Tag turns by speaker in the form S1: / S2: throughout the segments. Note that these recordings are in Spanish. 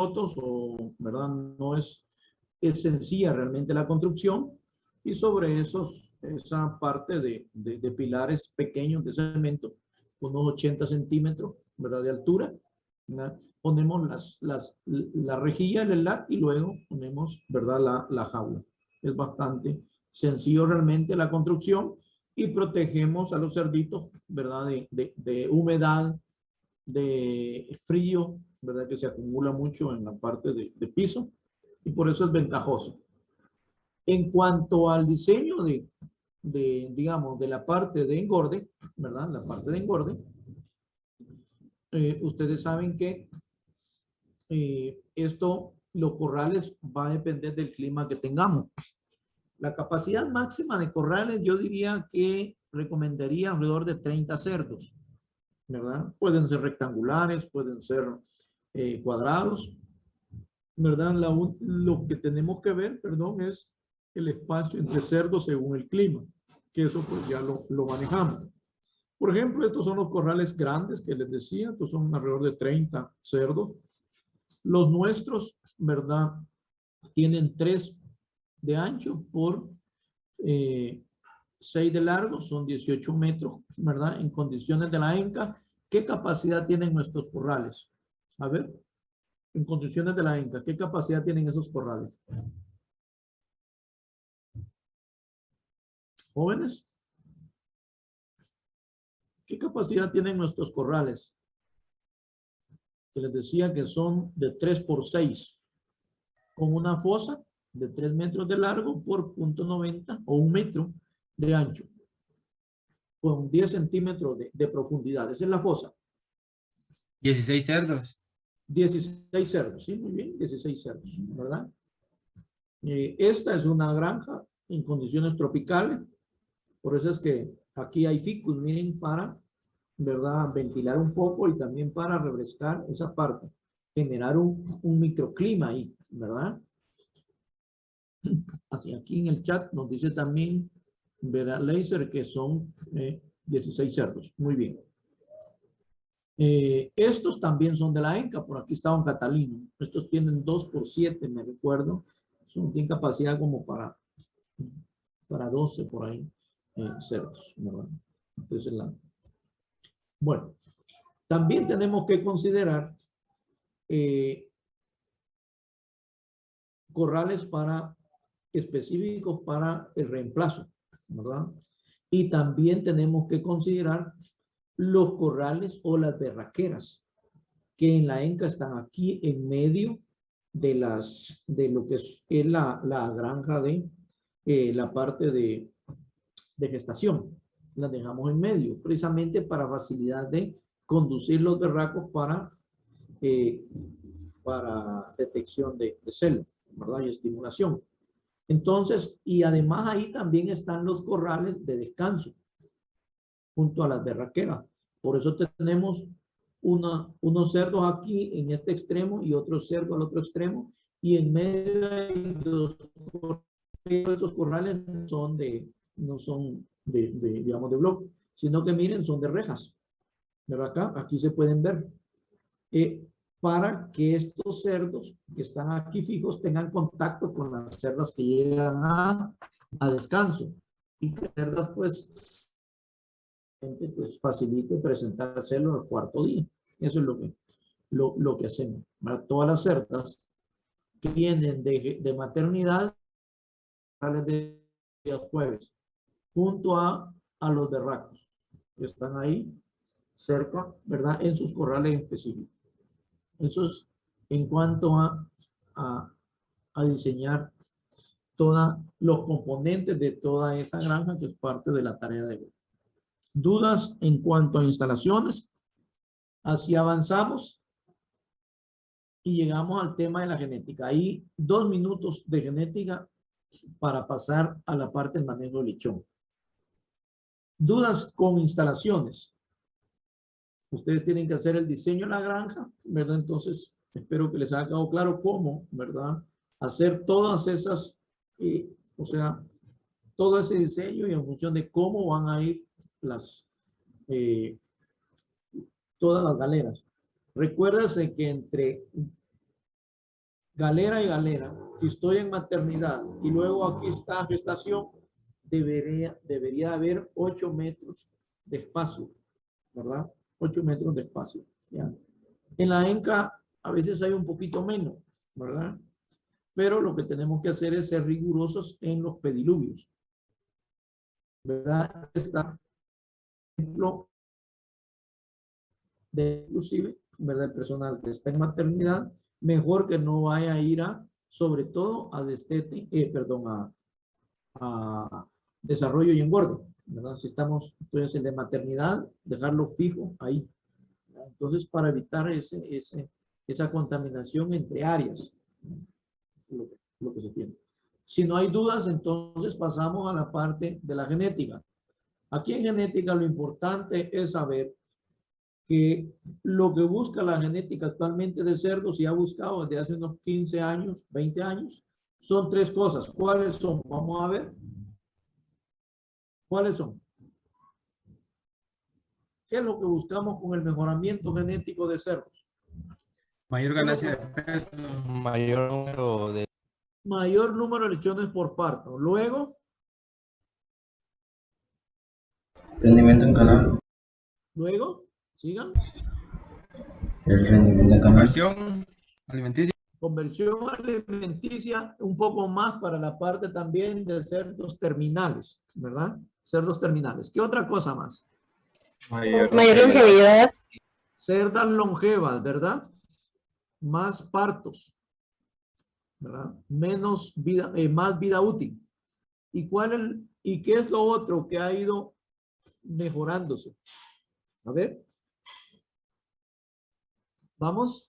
S1: fotos, o, ¿verdad? No es sencilla realmente la construcción, y sobre esa parte de pilares pequeños de cemento, unos 80 centímetros, ¿verdad? De altura, ¿verdad? Ponemos la rejilla, el ELAC, y luego ponemos, ¿verdad? La jaula. Es bastante sencillo realmente la construcción, y protegemos a los cerditos, ¿verdad? De humedad, de frío, ¿verdad? Que se acumula mucho en la parte de piso, y por eso es ventajoso. En cuanto al diseño digamos, de la parte de engorde, ¿verdad? La parte de engorde, ustedes saben que los corrales va a depender del clima que tengamos. La capacidad máxima de corrales, yo diría que recomendaría alrededor de 30 cerdos, ¿verdad? Pueden ser rectangulares, pueden ser cuadrados, ¿verdad? Lo que tenemos que ver, perdón, es el espacio entre cerdos según el clima, que eso pues ya lo manejamos. Por ejemplo, estos son los corrales grandes que les decía, estos son alrededor de 30 cerdos. Los nuestros, ¿verdad? Tienen 3 de ancho por 6 de largo, son 18 metros, ¿verdad? En condiciones de la ENCA, ¿qué capacidad tienen nuestros corrales? A ver, en condiciones de la ENCA, ¿qué capacidad tienen esos corrales? Jóvenes, ¿qué capacidad tienen nuestros corrales? Que les decía que son de 3 por 6, con una fosa de 3 metros de largo por 0.90 o 1 metro de ancho, con 10 centímetros de profundidad. Esa es la fosa.
S2: 16 cerdos.
S1: 16 cerdos, sí, muy bien, 16 cerdos, ¿verdad? Esta es una granja en condiciones tropicales, por eso es que aquí hay ficus, miren, para, ¿verdad? Ventilar un poco y también para refrescar esa parte, generar un microclima ahí, ¿verdad? Así, aquí en el chat nos dice también, verá, Laser, que son 16 cerdos, muy bien. Estos también son de la ENCA, por aquí está un Catalino. Estos tienen 2 por 7, me recuerdo. Tienen capacidad como para 12 por ahí cerdos, ¿verdad? Entonces, bueno, también tenemos que considerar corrales específicos para el reemplazo, ¿verdad? Y también tenemos que considerar los corrales o las berraqueras, que en la ENCA están aquí en medio de lo que es la granja la parte de gestación. Las dejamos en medio, precisamente para facilidad de conducir los berracos para detección de celos, ¿verdad? Y estimulación. Entonces, y además ahí también están los corrales de descanso, junto a las berraqueras. Por eso tenemos unos cerdos aquí en este extremo y otros cerdos al otro extremo, y en medio de estos corrales no son digamos, de bloque, sino que miren, son de rejas. ¿Verdad? Aquí se pueden ver. Para que estos cerdos que están aquí fijos tengan contacto con las cerdas que llegan a descanso, y que cerdas pues facilite presentárselo al cuarto día. Eso es lo que hacemos. ¿Verdad? Todas las cerdas que vienen de maternidad de días jueves, junto a los berracos que están ahí cerca, ¿verdad? En sus corrales específicos. Eso es en cuanto a diseñar todos los componentes de toda esa granja, que es parte de la tarea de hoy. ¿Dudas en cuanto a instalaciones? Así avanzamos y llegamos al tema de la genética. Hay 2 minutos de genética para pasar a la parte del manejo del lechón. ¿Dudas con instalaciones? Ustedes tienen que hacer el diseño de la granja, ¿verdad? Entonces, espero que les haya quedado claro cómo, ¿verdad? Hacer todas esas, o sea, todo ese diseño, y en función de cómo van a ir todas las galeras. Recuérdase que entre galera y galera. Si estoy en maternidad y luego aquí está gestación, debería haber 8 metros de espacio, ¿verdad? 8 metros de espacio, ¿ya? En la ENCA a veces hay un poquito menos, ¿verdad? Pero lo que tenemos que hacer es ser rigurosos en los pediluvios, ¿verdad? Está ejemplo de inclusive, ¿verdad? El personal que está en maternidad, mejor que no vaya a ir a, sobre todo a destete, perdón, a desarrollo y engorde, ¿verdad? Si estamos, entonces el de maternidad, dejarlo fijo ahí, ¿verdad? Entonces, para evitar esa contaminación entre áreas, lo que se tiene. Si no hay dudas, entonces pasamos a la parte de la genética. Aquí en genética lo importante es saber que lo que busca la genética actualmente de cerdos y ha buscado desde hace unos 15 años, 20 años, son 3 cosas. ¿Cuáles son? Vamos a ver. ¿Cuáles son? ¿Qué es lo que buscamos con el mejoramiento genético de cerdos?
S2: Mayor ganancia de peso.
S3: Mayor número de
S1: Mayor número de lechones por parto. Luego,
S4: Rendimiento en canal.
S1: sigan.
S4: El rendimiento en canal.
S2: Conversión alimenticia.
S1: Conversión alimenticia, un poco más para la parte también de cerdos terminales, ¿verdad? Cerdos terminales. ¿Qué otra cosa más?
S3: mayor
S5: longevidad.
S1: Cerdas longevas, ¿verdad? Más partos, ¿verdad? Menos vida, más vida útil. ¿Y qué es lo otro que ha ido mejorándose? A ver. Vamos.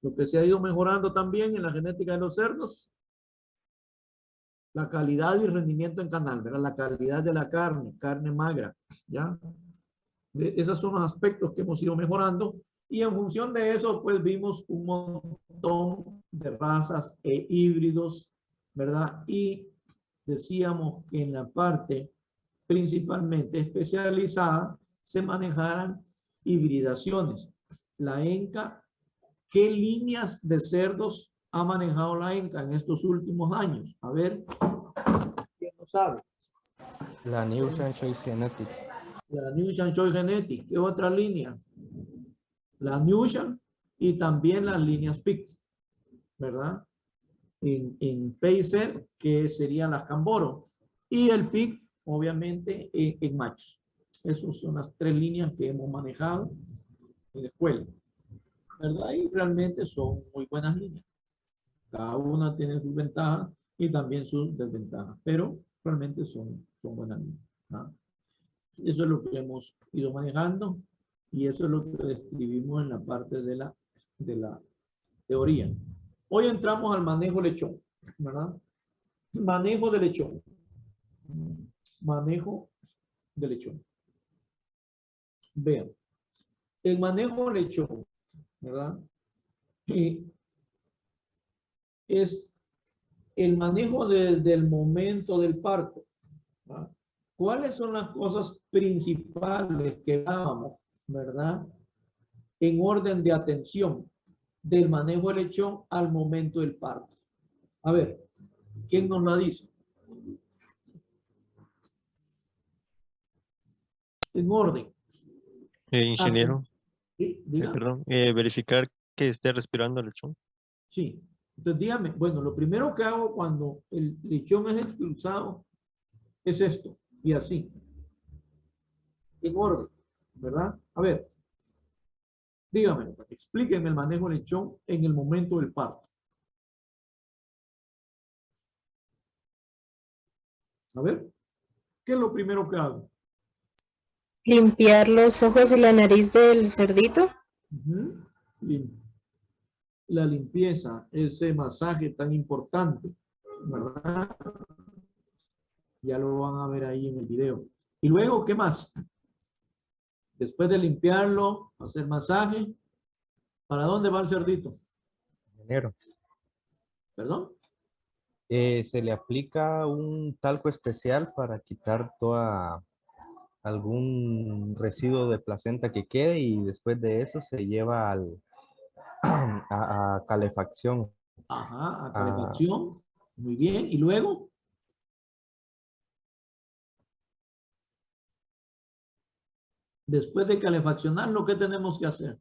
S1: Lo que se ha ido mejorando también en la genética de los cerdos, la calidad y rendimiento en canal, ¿verdad? La calidad de la carne magra, ¿ya? Esos son los aspectos que hemos ido mejorando y en función de eso, pues vimos un montón de razas e híbridos, ¿verdad? Y decíamos que en la parte principalmente especializada se manejaran hibridaciones. La ENCA, ¿qué líneas de cerdos ha manejado la ENCA en estos últimos años? A ver, ¿quién lo sabe?
S3: la New Franchise Genetic.
S1: La New Shanghai Genetic. ¿Qué otra línea? La New Shan y también las líneas PIC, ¿verdad? En Pacer, que serían las Camboro. Y el PIC, obviamente, en machos. Esas son las 3 líneas que hemos manejado en la escuela, ¿verdad? Y realmente son muy buenas líneas. Cada una tiene sus ventajas y también sus desventajas, pero realmente son buenas líneas, ¿no? Eso es lo que hemos ido manejando y eso es lo que describimos en la parte de la teoría. Hoy entramos al manejo lechón, ¿verdad? Manejo de lechón. Manejo de lechón. Vean, el manejo de lechón, ¿verdad? Es el manejo desde el momento del parto, ¿verdad? ¿Cuáles son las cosas principales que dábamos, verdad? En orden de atención del manejo del lechón al momento del parto. A ver, ¿quién nos la dice? En orden.
S3: Ingeniero,
S1: Sí, diga.
S3: perdón, verificar que esté respirando el lechón.
S1: Sí. Entonces dígame, bueno, lo primero que hago cuando el lechón es expulsado es esto, y así. En orden, ¿verdad? A ver, dígame, explíquenme el manejo del lechón en el momento del parto. A ver, ¿qué es lo primero que hago?
S5: Limpiar los ojos y la nariz del cerdito.
S1: La limpieza, ese masaje tan importante, ¿verdad? Ya lo van a ver ahí en el video. Y luego, ¿qué más? Después de limpiarlo, hacer masaje, ¿para dónde va el cerdito?
S3: Ingeniero,
S1: ¿Perdón?
S3: se le aplica un talco especial para quitar algún residuo de placenta que quede y después de eso se lleva a calefacción.
S1: Ajá, a calefacción. Muy bien. Y luego, después de calefaccionarlo, ¿qué tenemos que hacer?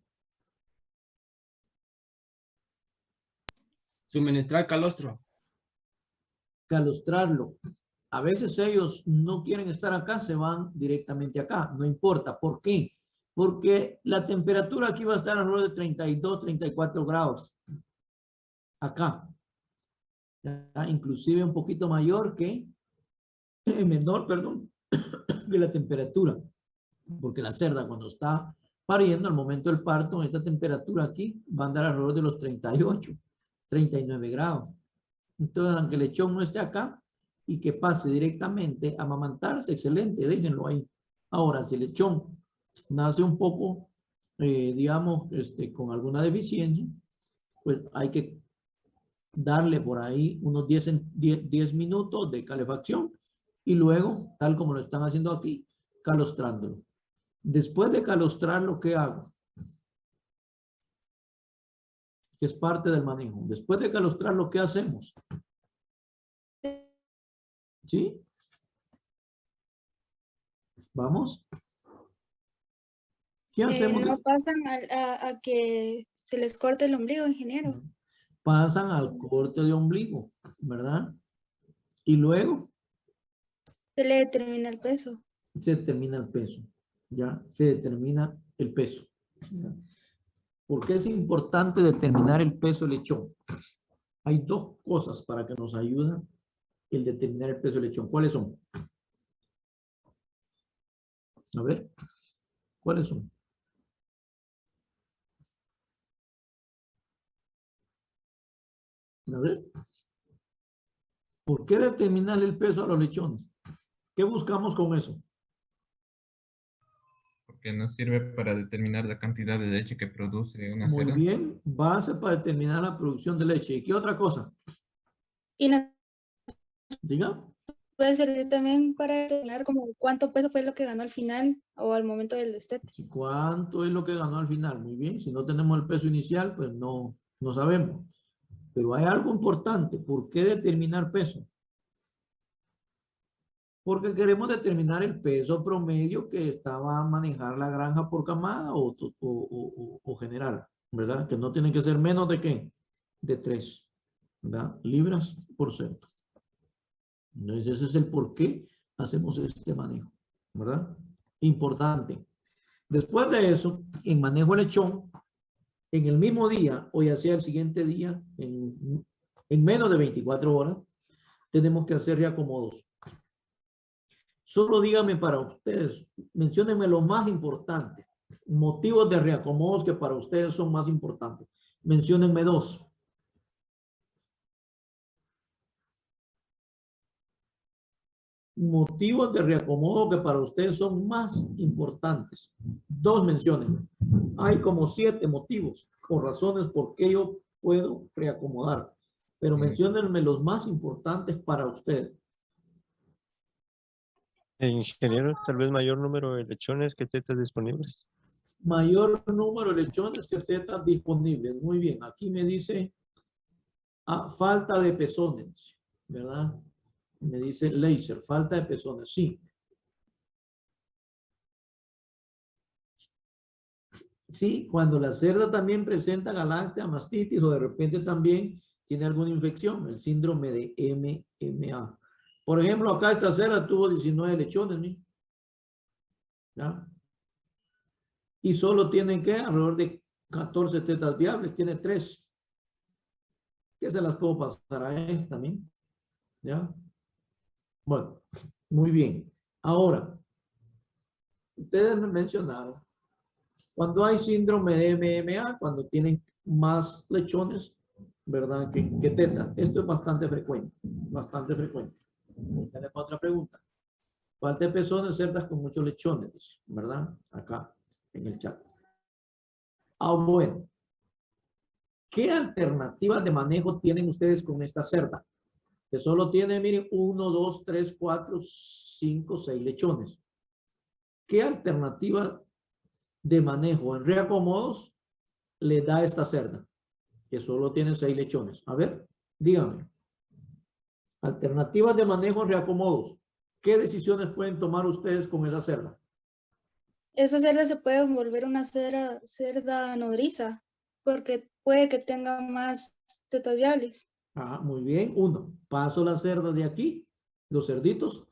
S2: Suministrar calostro.
S1: Calostrarlo. A veces ellos no quieren estar acá, se van directamente acá. No importa. ¿Por qué? Porque la temperatura aquí va a estar alrededor de 32, 34 grados. Acá. ¿Ya? Inclusive un poquito mayor que, menor, perdón, que la temperatura. Porque la cerda cuando está pariendo, al momento del parto, esta temperatura aquí va a andar alrededor de los 38, 39 grados. Entonces, aunque el lechón no esté acá y que pase directamente a amamantarse, excelente, déjenlo ahí. Ahora, si el lechón nace un poco, digamos, con alguna deficiencia, pues hay que darle por ahí unos 10 minutos de calefacción y luego, tal como lo están haciendo aquí, calostrándolo. Después de calostrarlo, ¿qué hago? Que es parte del manejo. Después de calostrarlo, ¿qué hacemos? ¿Sí? ¿Vamos? ¿Qué hacemos?
S6: No pasan a que se les corte el ombligo, ingeniero.
S1: Pasan al corte de ombligo, ¿verdad? Y luego
S6: Se le determina el peso.
S1: se determina el peso. ¿Ya? Se determina el peso. ¿Ya? ¿Por qué es importante determinar el peso del lechón? Hay dos cosas para que nos ayuden el determinar el peso del lechón. ¿Cuáles son? A ver, ¿cuáles son? A ver. ¿Por qué determinar el peso a los lechones? ¿Qué buscamos con eso?
S7: Porque nos sirve para determinar la cantidad de leche que produce una
S1: Muy
S7: cerda.
S1: bien, base para determinar la producción de leche. ¿Y qué otra cosa?
S6: Y nos
S1: Diga.
S6: puede servir también para determinar como cuánto peso fue lo que ganó al final o al momento del destete.
S1: Sí, ¿cuánto es lo que ganó al final? Muy bien, si no tenemos el peso inicial, pues no sabemos. Pero hay algo importante. ¿Por qué determinar peso? Porque queremos determinar el peso promedio que estaba a manejar la granja por camada o general, ¿verdad? Que no tiene que ser menos de ¿qué? De 3, ¿verdad? Libras por cerdo. Entonces ese es el por qué hacemos este manejo, ¿verdad? Importante. Después de eso, en manejo de lechón, en el mismo día o ya sea el siguiente día, en menos de 24 horas, tenemos que hacer reacomodos. Solo díganme para ustedes, menciónenme lo más importante, motivos de reacomodos que para ustedes son más importantes. Menciónenme 2. Motivos de reacomodo que para ustedes son más importantes. 2 menciónenme. Hay como 7 motivos o razones por qué yo puedo reacomodar. Pero menciónenme los más importantes para ustedes.
S8: Ingeniero, tal vez mayor número de lechones que tetas disponibles.
S1: Mayor número de lechones que tetas disponibles. Muy bien. Aquí me dice falta de pezones, ¿verdad? Me dice laser, falta de pezones. Sí. Sí, cuando la cerda también presenta galáctea, mastitis o de repente también tiene alguna infección, el síndrome de MMA. Por ejemplo, acá esta cerda tuvo 19 lechones, ¿sí? ¿Ya? Y solo tienen que alrededor de 14 tetas viables, tiene 3. ¿Qué se las puedo pasar a esta también? ¿Ya? Bueno, muy bien. Ahora, ustedes me mencionaron, cuando hay síndrome de MMA, cuando tienen más lechones, ¿verdad? Que tetas. Esto es bastante frecuente, bastante frecuente. Tenemos otra pregunta. Falta de pezones, cerdas con muchos lechones, ¿verdad? Acá, en el chat. Bueno. ¿Qué alternativas de manejo tienen ustedes con esta cerda? Que solo tiene, miren, 1, 2, 3, 4, 5, 6 lechones. ¿Qué alternativa de manejo en reacomodos le da esta cerda? que solo tiene 6 lechones. A ver, dígame. Alternativas de manejo reacomodos. ¿Qué decisiones pueden tomar ustedes con esa cerda?
S6: Esa cerda se puede volver una cerda nodriza, porque puede que tenga más tetas viables.
S1: Ah, muy bien. 1. Paso la cerda de aquí, los cerditos,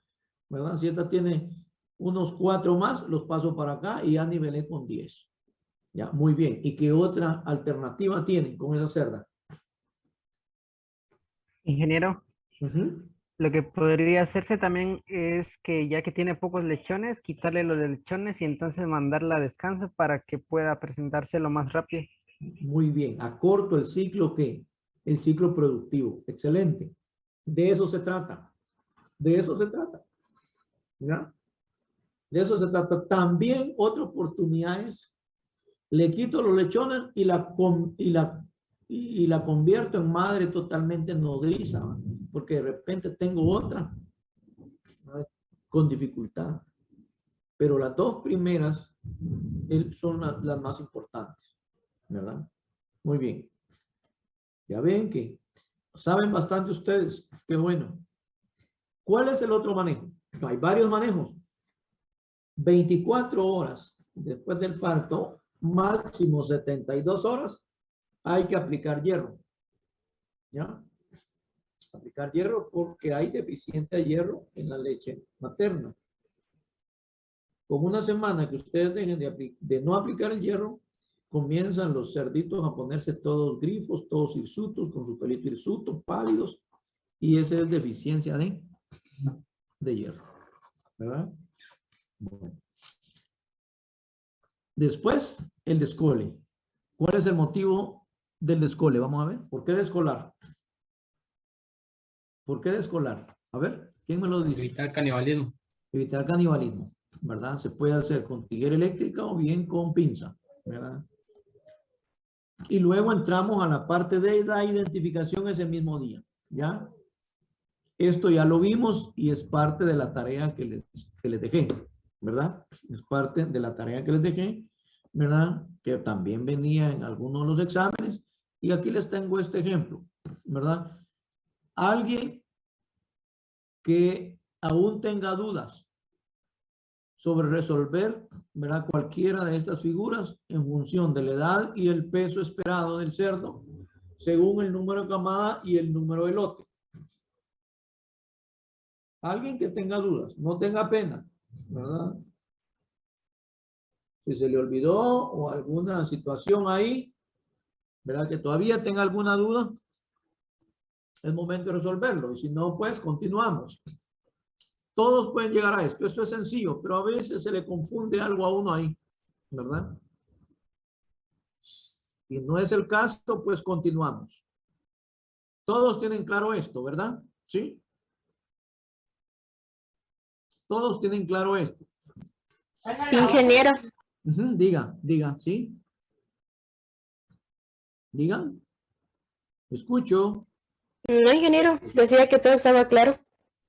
S1: ¿verdad? Si esta tiene unos 4 más, los paso para acá y ya nivelé con 10. Ya, muy bien. ¿Y qué otra alternativa tienen con esa cerda?
S9: Ingeniero,
S1: Ujú.
S9: lo que podría hacerse también es que ya que tiene pocos lechones, quitarle los de lechones y entonces mandarla a descanso para que pueda presentarse lo más rápido.
S1: Muy bien. Acorto el ciclo, ¿qué? El ciclo productivo. Excelente. De eso se trata. De eso se trata. ¿Ya? De eso se trata. También otra oportunidad es, le quito los lechones y la convierto en madre totalmente nodriza, ¿va? Porque de repente tengo otra, ¿no?, con dificultad. Pero las 2 primeras son las más importantes, ¿verdad? Muy bien. Ya ven que saben bastante ustedes. Qué bueno. ¿Cuál es el otro manejo? Hay varios manejos. 24 horas después del parto, máximo 72 horas, hay que aplicar hierro. ¿Ya? Aplicar hierro porque hay deficiencia de hierro en la leche materna. Con una semana que ustedes dejen de no aplicar el hierro, comienzan los cerditos a ponerse todos grifos, todos hirsutos, con su pelito hirsuto, pálidos, y esa es deficiencia de hierro. ¿Verdad? Bueno. Después, el descole. ¿Cuál es el motivo del descole? Vamos a ver. ¿Por qué descolar? ¿Por qué descolar? A ver, ¿quién me lo dice?
S2: Evitar canibalismo.
S1: Evitar canibalismo, ¿verdad? Se puede hacer con tijera eléctrica o bien con pinza, ¿verdad? Y luego entramos a la parte de la identificación ese mismo día, ¿ya? Esto ya lo vimos y es parte de la tarea que les dejé, ¿verdad? Es parte de la tarea que les dejé, ¿verdad? Que también venía en algunos de los exámenes. Y aquí les tengo este ejemplo, ¿verdad? Alguien que aún tenga dudas sobre resolver, ¿verdad?, cualquiera de estas figuras en función de la edad y el peso esperado del cerdo, según el número de camada y el número de lote. Alguien que tenga dudas, no tenga pena, ¿verdad? Si se le olvidó o alguna situación ahí, ¿verdad?, que todavía tenga alguna duda, es momento de resolverlo. Y si no, pues continuamos. Todos pueden llegar a esto. Esto es sencillo, pero a veces se le confunde algo a uno ahí, ¿verdad? Si no es el caso, pues continuamos. Todos tienen claro esto, ¿verdad? ¿Sí? Todos tienen claro esto.
S5: Sí, ingeniero.
S1: Diga, ¿sí? Digan. Escucho.
S5: No, ingeniero, decía que todo estaba claro.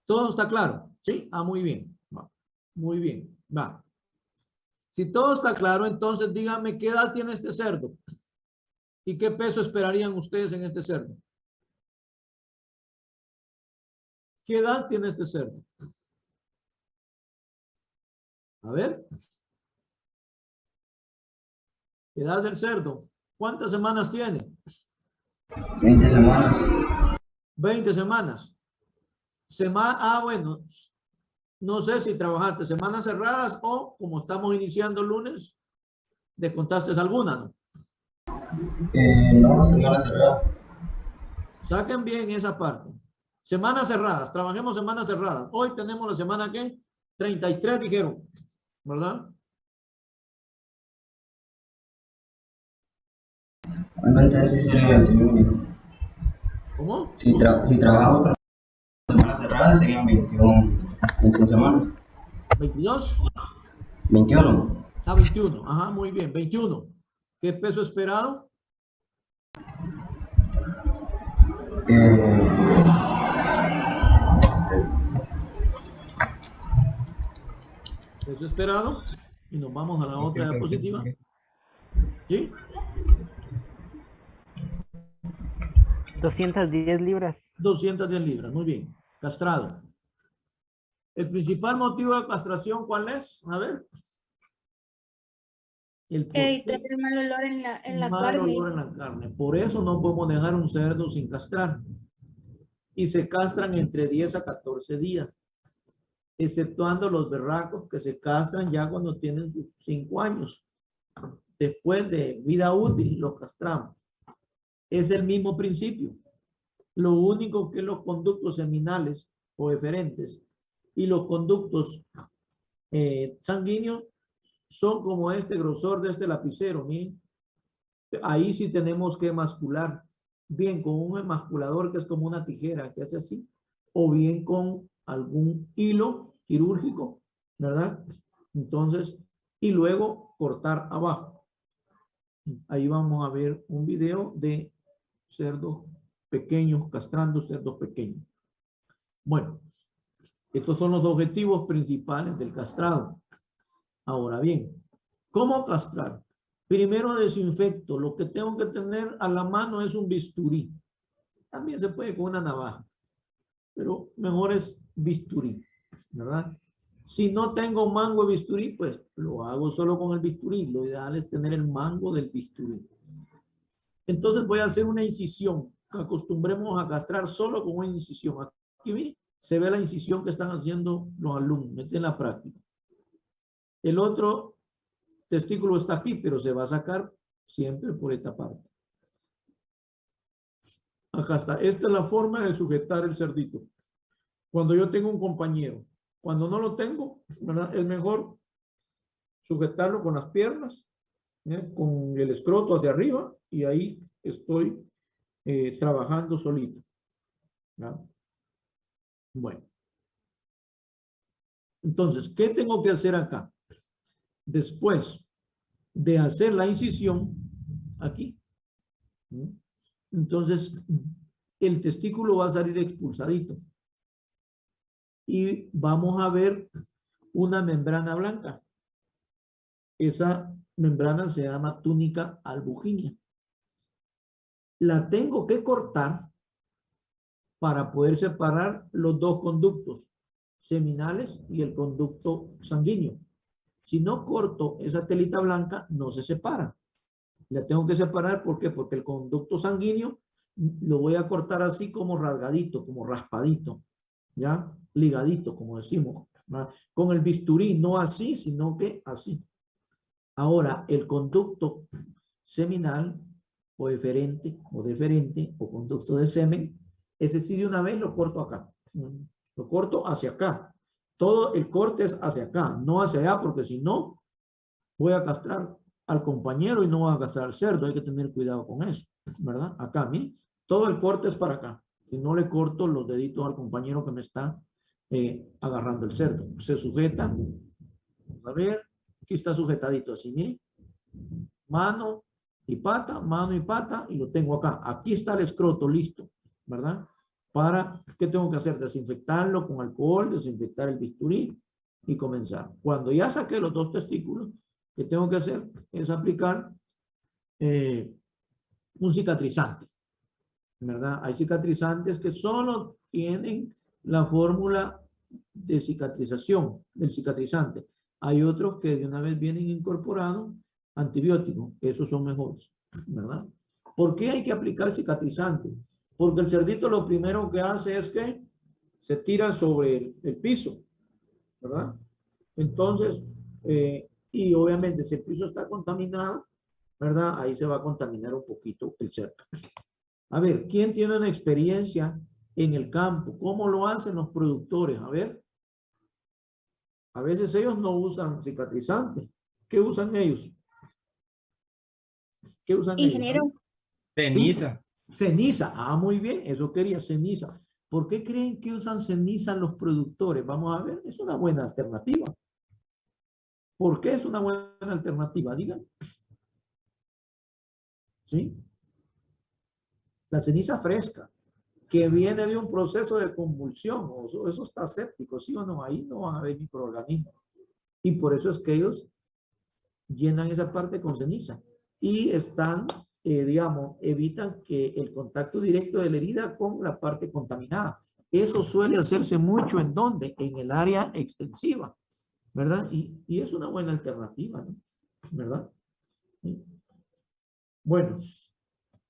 S1: ¿Todo está claro? ¿Sí? Ah, muy bien. Va. Muy bien. Va. Si todo está claro, entonces díganme qué edad tiene este cerdo y qué peso esperarían ustedes en este cerdo. ¿Qué edad tiene este cerdo? A ver. Edad del cerdo. ¿Cuántas semanas tiene?
S4: 20 semanas.
S1: 20 semanas. Bueno, no sé si trabajaste semanas cerradas o como estamos iniciando el lunes, descontaste alguna, ¿no?
S4: No, semana cerrada.
S1: Saquen bien esa parte. Semanas cerradas, trabajemos semanas cerradas. Hoy tenemos la semana que 33 dijeron, ¿verdad?
S4: Bueno, entonces sí sería 21.
S1: ¿Cómo?
S4: Si trabajamos con semanas cerradas serían 21 semanas.
S1: 22.
S4: 21.
S1: Ah, 21. Ajá, muy bien. 21. ¿Qué peso esperado? Peso esperado. Y nos vamos a la otra diapositiva. ¿Sí?
S9: 210 libras.
S1: 210 libras, muy bien. Castrado. El principal motivo de castración, ¿cuál es? A ver. El por qué.
S6: Evitar el mal olor en la
S1: Mal
S6: carne.
S1: olor en la carne. Por eso no podemos dejar un cerdo sin castrar. Y se castran entre 10 a 14 días. Exceptuando los berracos que se castran ya cuando tienen sus 5 años. Después de vida útil los castramos. Es el mismo principio. Lo único que los conductos seminales o eferentes y los conductos sanguíneos son como este grosor de este lapicero. Miren. Ahí sí tenemos que emascular. Bien con un emasculador que es como una tijera que hace así. O bien con algún hilo quirúrgico, ¿verdad? Entonces, y luego cortar abajo. Ahí vamos a ver un video de cerdos pequeños, castrando cerdos pequeños. Bueno, estos son los objetivos principales del castrado. Ahora bien, ¿cómo castrar? Primero desinfecto. Lo que tengo que tener a la mano es un bisturí. También se puede con una navaja, pero mejor es bisturí, ¿verdad? Si no tengo mango de bisturí, pues lo hago solo con el bisturí. Lo ideal es tener el mango del bisturí. Entonces voy a hacer una incisión. Acostumbremos a castrar solo con una incisión. Aquí miren, se ve la incisión que están haciendo los alumnos en la práctica. El otro testículo está aquí, pero se va a sacar siempre por esta parte. Acá está. Esta es la forma de sujetar el cerdito. Cuando yo tengo un compañero. Cuando no lo tengo, ¿verdad? Es mejor sujetarlo con las piernas, con el escroto hacia arriba, y ahí estoy trabajando solito. ¿No? Bueno. Entonces, ¿qué tengo que hacer acá? Después de hacer la incisión, aquí, ¿no? Entonces, el testículo va a salir expulsadito. Y vamos a ver una membrana blanca. Esa membrana se llama túnica albuginea. La tengo que cortar para poder separar los dos conductos seminales y el conducto sanguíneo. Si no corto esa telita blanca, no se separa. La tengo que separar, ¿por qué? Porque el conducto sanguíneo lo voy a cortar así como rasgadito, como raspadito, ¿ya? Ligadito, como decimos, ¿verdad? Con el bisturí, no así, sino que así. Ahora, el conducto seminal o deferente o conducto de semen, ese sí de una vez lo corto acá. Lo corto hacia acá. Todo el corte es hacia acá, no hacia allá, porque si no, voy a castrar al compañero y no voy a castrar al cerdo. Hay que tener cuidado con eso, ¿verdad? Acá, miren, todo el corte es para acá. Si no le corto los deditos al compañero que me está agarrando el cerdo. Se sujeta. Vamos a ver. Aquí está sujetadito así, miren. Mano y pata, y lo tengo acá. Aquí está el escroto listo, ¿verdad? Para, ¿qué tengo que hacer? Desinfectarlo con alcohol, desinfectar el bisturí y comenzar. Cuando ya saqué los dos testículos, ¿qué tengo que hacer? Es aplicar un cicatrizante, ¿verdad? Hay cicatrizantes que solo tienen la fórmula de cicatrización del cicatrizante. Hay otros que de una vez vienen incorporados antibióticos. Esos son mejores, ¿verdad? ¿Por qué hay que aplicar cicatrizante? Porque el cerdito lo primero que hace es que se tira sobre el piso, ¿verdad? Entonces, y obviamente si el piso está contaminado, ¿verdad? Ahí se va a contaminar un poquito el cerdo. A ver, ¿quién tiene una experiencia en el campo? ¿Cómo lo hacen los productores? A ver. A veces ellos no usan cicatrizante. ¿Qué usan ellos? ¿Qué usan
S6: Ingeniero,
S1: ellos?
S2: Ceniza.
S1: Ceniza. Ah, muy bien. Eso quería, ceniza. ¿Por qué creen que usan ceniza los productores? Vamos a ver. Es una buena alternativa. ¿Por qué es una buena alternativa? Digan. ¿Sí? La ceniza fresca, que viene de un proceso de convulsión, eso está séptico, ¿sí o no? Ahí no van a haber microorganismos. Y por eso es que ellos llenan esa parte con ceniza. Y están digamos, evitan que el contacto directo de la herida con la parte contaminada. Eso suele hacerse mucho ¿en dónde? En el área extensiva, ¿verdad? Y es una buena alternativa, ¿no? ¿Verdad? ¿Sí? Bueno,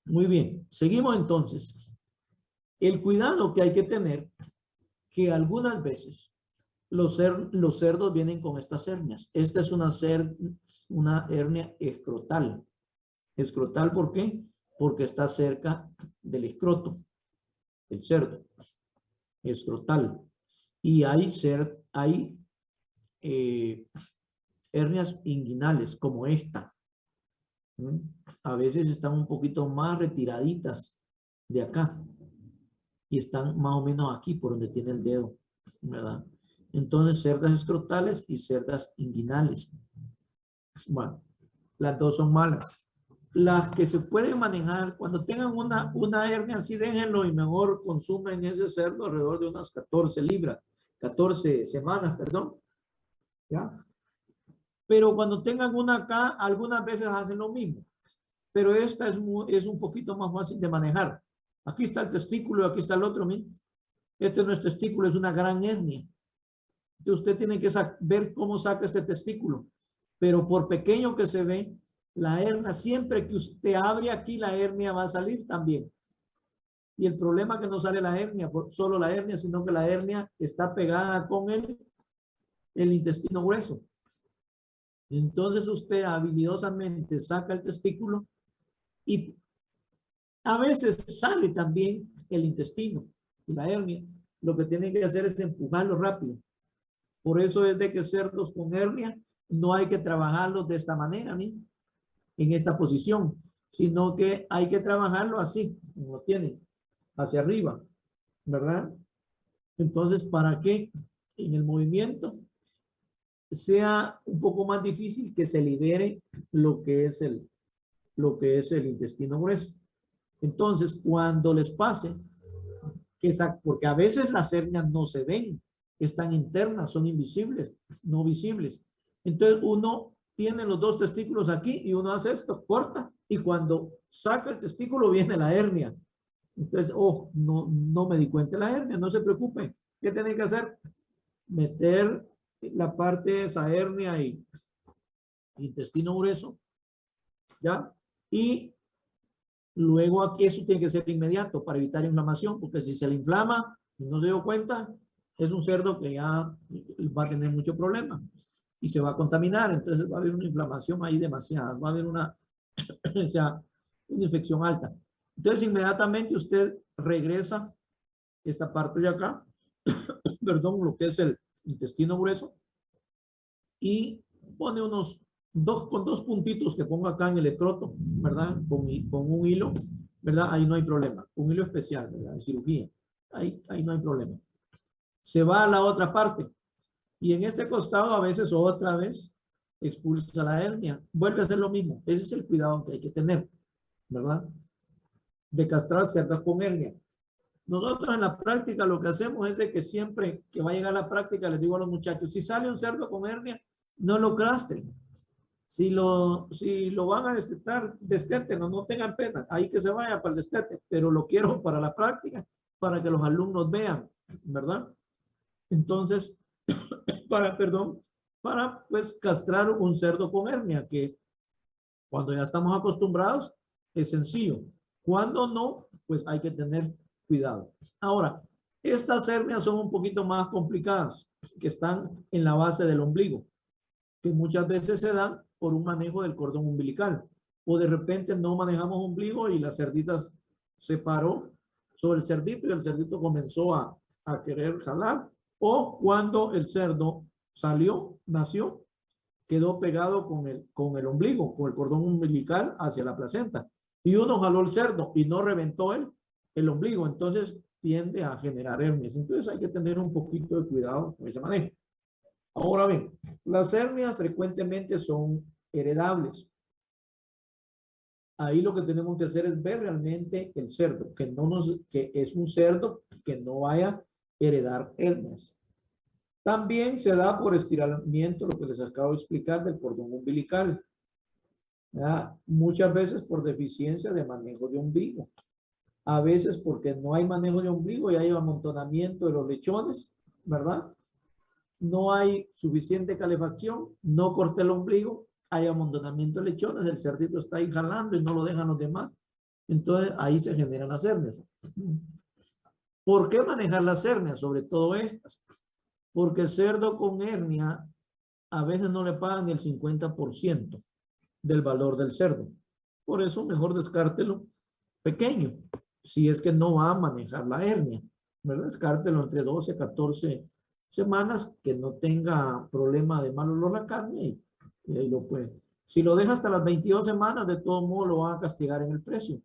S1: muy bien. Seguimos entonces. El cuidado que hay que tener, que algunas veces los cerdos vienen con estas hernias. Esta es una hernia escrotal. Escrotal, ¿por qué? Porque está cerca del escroto, el cerdo. Escrotal. Y hay hernias inguinales como esta. A veces están un poquito más retiraditas de acá y están más o menos aquí por donde tiene el dedo, ¿verdad? Entonces, cerdas escrotales y cerdas inguinales. Bueno, las dos son malas. Las que se pueden manejar, cuando tengan una hernia así, déjenlo y mejor consumen ese cerdo alrededor de unas 14 libras, 14 semanas, perdón. ¿Ya? Pero cuando tengan una acá, algunas veces hacen lo mismo. Pero esta es un poquito más fácil de manejar. Aquí está el testículo, aquí está el otro. ¿Miren? Este no es testículo, es una gran hernia. Entonces usted tiene que ver cómo saca este testículo. Pero por pequeño que se ve, la hernia, siempre que usted abre aquí, la hernia va a salir también. Y el problema es que no sale la hernia, solo la hernia, sino que la hernia está pegada con el intestino grueso. Entonces usted habilidosamente saca el testículo y a veces sale también el intestino y la hernia. Lo que tienen que hacer es empujarlo rápido. Por eso es de que cerdos con hernia no hay que trabajarlos de esta manera, ¿sí? En esta posición, sino que hay que trabajarlo así, como lo tienen, hacia arriba, ¿verdad? Entonces, para que en el movimiento sea un poco más difícil que se libere lo que es el intestino grueso. Entonces, cuando les pase, porque a veces las hernias no se ven, están internas, son invisibles, no visibles. Entonces, uno tiene los dos testículos aquí y uno hace esto, corta, y cuando saca el testículo viene la hernia. Entonces, no me di cuenta de la hernia, no se preocupen. ¿Qué tienen que hacer? Meter la parte de esa hernia y intestino grueso, ¿ya? Y luego aquí eso tiene que ser inmediato para evitar inflamación, porque si se le inflama y no se dio cuenta, es un cerdo que ya va a tener mucho problema y se va a contaminar, entonces va a haber una inflamación ahí demasiada, va a haber una infección alta. Entonces inmediatamente usted regresa esta parte de acá, perdón, lo que es el intestino grueso, y pone con dos puntitos que pongo acá en el escroto, ¿verdad? Con un hilo, ¿verdad? Ahí no hay problema. Un hilo especial, ¿verdad? De cirugía. Ahí no hay problema. Se va a la otra parte. Y en este costado a veces otra vez expulsa la hernia. Vuelve a hacer lo mismo. Ese es el cuidado que hay que tener, ¿verdad? De castrar cerdas con hernia. Nosotros en la práctica lo que hacemos es de que siempre que va a llegar la práctica les digo a los muchachos, si sale un cerdo con hernia, no lo castren. Si lo van a destetar, destétenlo, no tengan pena. Ahí que se vaya para el destete. Pero lo quiero para la práctica, para que los alumnos vean, ¿verdad? Entonces, para pues castrar un cerdo con hernia, que cuando ya estamos acostumbrados es sencillo. Cuando no, pues hay que tener cuidado. Ahora, estas hernias son un poquito más complicadas, que están en la base del ombligo, que muchas veces se dan por un manejo del cordón umbilical. O de repente no manejamos ombligo y la cerdita se paró sobre el cerdito y el cerdito comenzó a querer jalar. O cuando el cerdo nació, quedó pegado con el ombligo, con el cordón umbilical hacia la placenta. Y uno jaló el cerdo y no reventó el ombligo. Entonces tiende a generar hernias. Entonces hay que tener un poquito de cuidado con ese manejo. Ahora bien, las hernias frecuentemente son heredables. Ahí lo que tenemos que hacer es ver realmente el cerdo, que es un cerdo que no vaya a heredar hernias. También se da por estiramiento, lo que les acabo de explicar, del cordón umbilical. ¿verdad? Muchas veces por deficiencia de manejo de ombligo. A veces porque no hay manejo de ombligo y hay amontonamiento de los lechones, ¿verdad? No hay suficiente calefacción, no corté el ombligo, hay amontonamiento de lechones, el cerdito está ahí jalando y no lo dejan los demás. Entonces ahí se generan las hernias. ¿Por qué manejar las hernias? Sobre todo estas. Porque el cerdo con hernia a veces no le pagan ni el 50% del valor del cerdo. Por eso mejor descártelo pequeño, si es que no va a manejar la hernia, ¿verdad? Descártelo entre 12 a 14 semanas, que no tenga problema de mal olor la carne y ahí lo puede. Si lo deja hasta las 22 semanas, de todo modo lo van a castigar en el precio.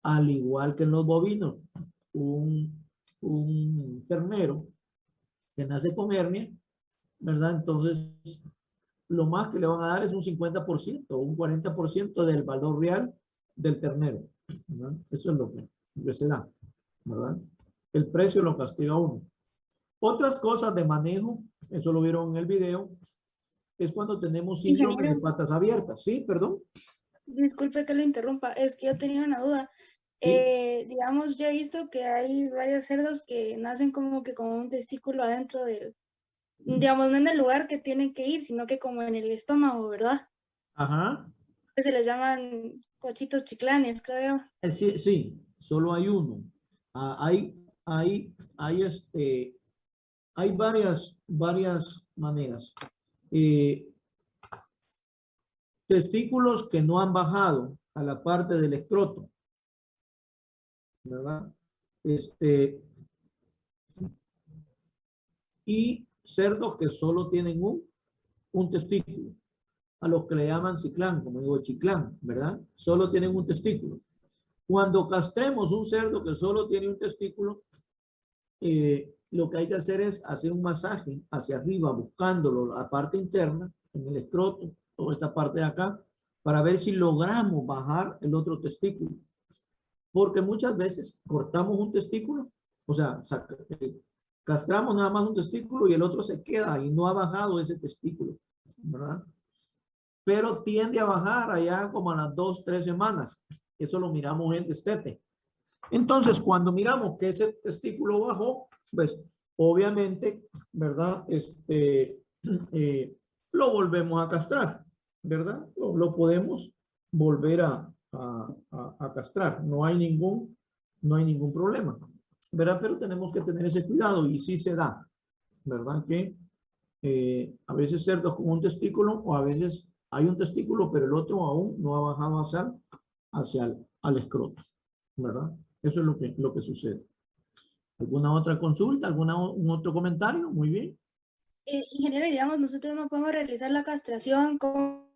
S1: Al igual que en los bovinos, un ternero que nace con hernia, ¿verdad? Entonces, lo más que le van a dar es un 50% o un 40% del valor real del ternero, ¿verdad? Eso es lo que se da, ¿verdad? El precio lo castiga uno. Otras cosas de manejo, eso lo vieron en el video, es cuando tenemos síndrome de
S6: Ingeniero.
S1: patas abiertas. Sí, perdón.
S6: Disculpe que lo interrumpa, es que yo tenía una duda.
S1: Sí.
S6: Digamos, yo he visto que hay varios cerdos que nacen como que con un testículo adentro del, digamos, no en el lugar que tienen que ir, sino que como en el estómago, ¿verdad?
S1: Ajá.
S6: Que se les llaman cochitos chiclanes, creo.
S1: Sí, sí, solo hay uno. Hay varias maneras. Testículos que no han bajado a la parte del escroto, ¿verdad? Y cerdos que solo tienen un testículo, a los que le llaman ciclán, como digo, chiclán, ¿verdad? Solo tienen un testículo. Cuando castremos un cerdo que solo tiene un testículo, lo que hay que hacer es hacer un masaje hacia arriba, buscándolo, la parte interna, en el escroto, toda esta parte de acá, para ver si logramos bajar el otro testículo. Porque muchas veces cortamos un testículo, o sea, castramos nada más un testículo y el otro se queda y no ha bajado ese testículo, ¿verdad? Pero tiende a bajar allá como a las 2, 3 semanas. Eso lo miramos en destete. Entonces, cuando miramos que ese testículo bajó, pues obviamente, ¿verdad? Lo volvemos a castrar, ¿verdad? Lo podemos volver a castrar. No hay ningún problema, ¿verdad? Pero tenemos que tener ese cuidado y sí se da, ¿verdad? Que a veces cerdos con un testículo o a veces hay un testículo, pero el otro aún no ha bajado hacia el escroto, ¿verdad? Eso es lo que sucede. ¿Alguna otra consulta? ¿Un otro comentario? Muy bien.
S6: Ingeniero, digamos, nosotros no podemos realizar la castración como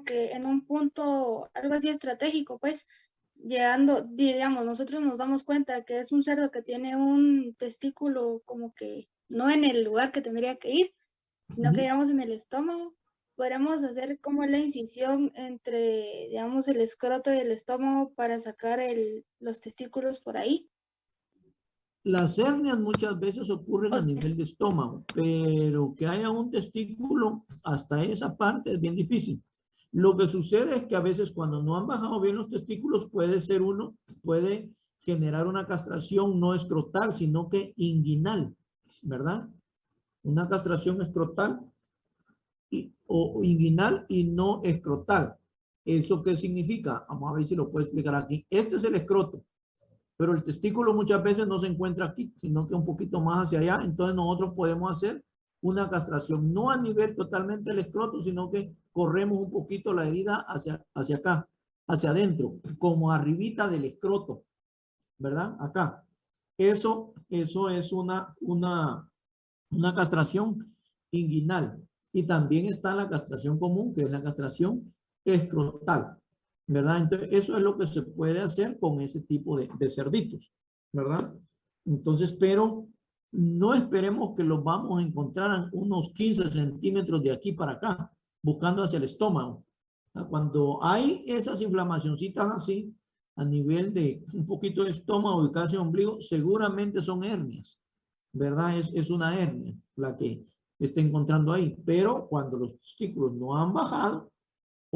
S6: que en un punto, algo así estratégico, pues, llegando, digamos, nosotros nos damos cuenta que es un cerdo que tiene un testículo como que no en el lugar que tendría que ir, sino que digamos en el estómago. Podríamos hacer como la incisión entre, digamos, el escroto y el estómago para sacar los testículos por ahí.
S1: Las hernias muchas veces ocurren
S6: O
S1: a
S6: sea,
S1: nivel de estómago, pero que haya un testículo hasta esa parte es bien difícil. Lo que sucede es que a veces cuando no han bajado bien los testículos puede generar una castración no escrotal, sino que inguinal, ¿verdad? Una castración escrotal o inguinal y no escrotal. ¿Eso qué significa? Vamos a ver si lo puedo explicar aquí. Este es el escroto, pero el testículo muchas veces no se encuentra aquí, sino que un poquito más hacia allá. Entonces nosotros podemos hacer una castración, no a nivel totalmente del escroto, sino que corremos un poquito la herida hacia acá, hacia adentro, como arribita del escroto, ¿verdad? Acá. Eso es una castración inguinal. Y también está la castración común, que es la castración escrotal, ¿verdad? Entonces, eso es lo que se puede hacer con ese tipo de cerditos, ¿verdad? Entonces, pero no esperemos que los vamos a encontrar a unos 15 centímetros de aquí para acá, buscando hacia el estómago. Cuando hay esas inflamacioncitas así, a nivel de un poquito de estómago y casi ombligo, seguramente son hernias, ¿verdad? Es una hernia la que está encontrando ahí. Pero cuando los testículos no han bajado,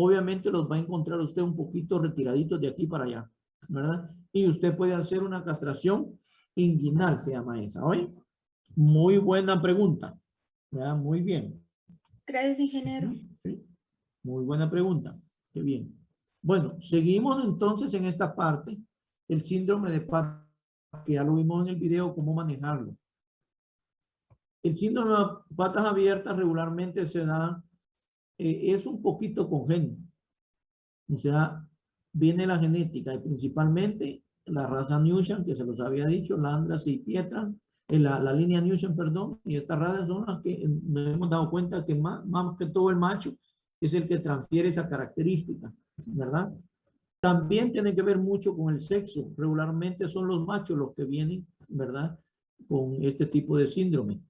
S1: obviamente los va a encontrar usted un poquito retiraditos de aquí para allá, ¿verdad? Y usted puede hacer una castración inguinal, se llama esa, ¿oye? Muy buena pregunta, ¿verdad? Muy bien.
S6: Gracias, ingeniero.
S1: Sí, muy buena pregunta. Qué bien. Bueno, seguimos entonces en esta parte. El síndrome de patas, que ya lo vimos en el video, cómo manejarlo. El síndrome de patas abiertas regularmente se da, es un poquito congénito. O sea, viene la genética y principalmente la raza Newsham, que se los había dicho, Landras y Pietra, la línea Newsham, perdón, y estas razas son las que nos hemos dado cuenta que más que todo el macho es el que transfiere esa característica, ¿verdad? También tiene que ver mucho con el sexo. Regularmente son los machos los que vienen, ¿verdad? Con este tipo de síndrome.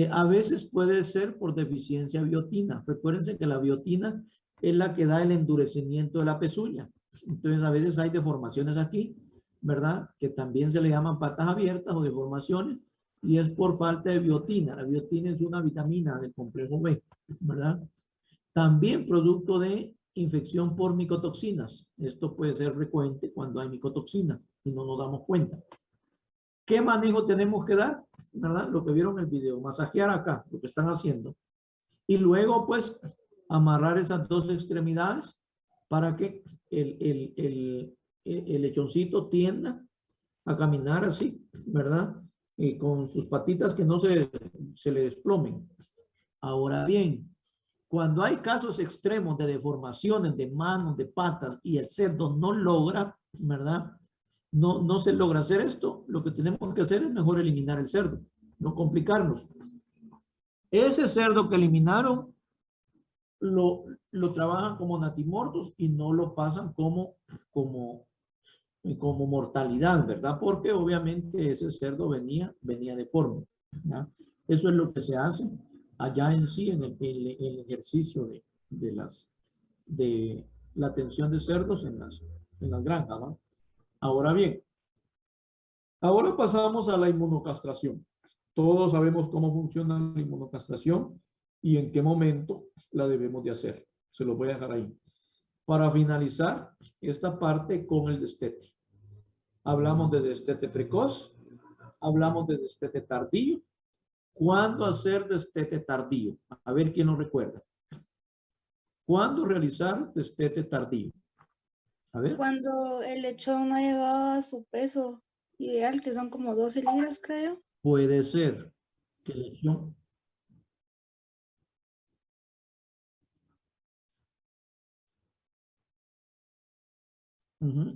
S1: A veces puede ser por deficiencia de biotina. Recuérdense que la biotina es la que da el endurecimiento de la pezuña. Entonces a veces hay deformaciones aquí, ¿verdad? Que también se le llaman patas abiertas o deformaciones y es por falta de biotina. La biotina es una vitamina del complejo B, ¿verdad? También producto de infección por micotoxinas. Esto puede ser frecuente cuando hay micotoxinas y no nos damos cuenta. ¿Qué manejo tenemos que dar? ¿Verdad? Lo que vieron en el video. Masajear acá, lo que están haciendo. Y luego, pues, amarrar esas dos extremidades para que el lechoncito tienda a caminar así, ¿verdad? Y con sus patitas que no se le desplomen. Ahora bien, cuando hay casos extremos de deformaciones de manos, de patas y el cerdo no logra, ¿verdad? No se logra hacer esto, lo que tenemos que hacer es mejor eliminar el cerdo, no complicarnos. Ese cerdo que eliminaron lo trabajan como natimortos y no lo pasan como mortalidad, ¿verdad? Porque obviamente ese cerdo venía deforme, ¿verdad? Eso es lo que se hace allá en sí, en el ejercicio de la atención de cerdos en las granjas, ¿no? Ahora bien, ahora pasamos a la inmunocastración. Todos sabemos cómo funciona la inmunocastración y en qué momento la debemos de hacer. Se lo voy a dejar ahí. Para finalizar esta parte con el destete. Hablamos de destete precoz, hablamos de destete tardío. ¿Cuándo hacer destete tardío? A ver quién nos recuerda. ¿Cuándo realizar destete tardío? A ver.
S6: Cuando el lechón no llegaba a su peso ideal, que son como 12 libras, creo.
S1: Puede ser que el lechón...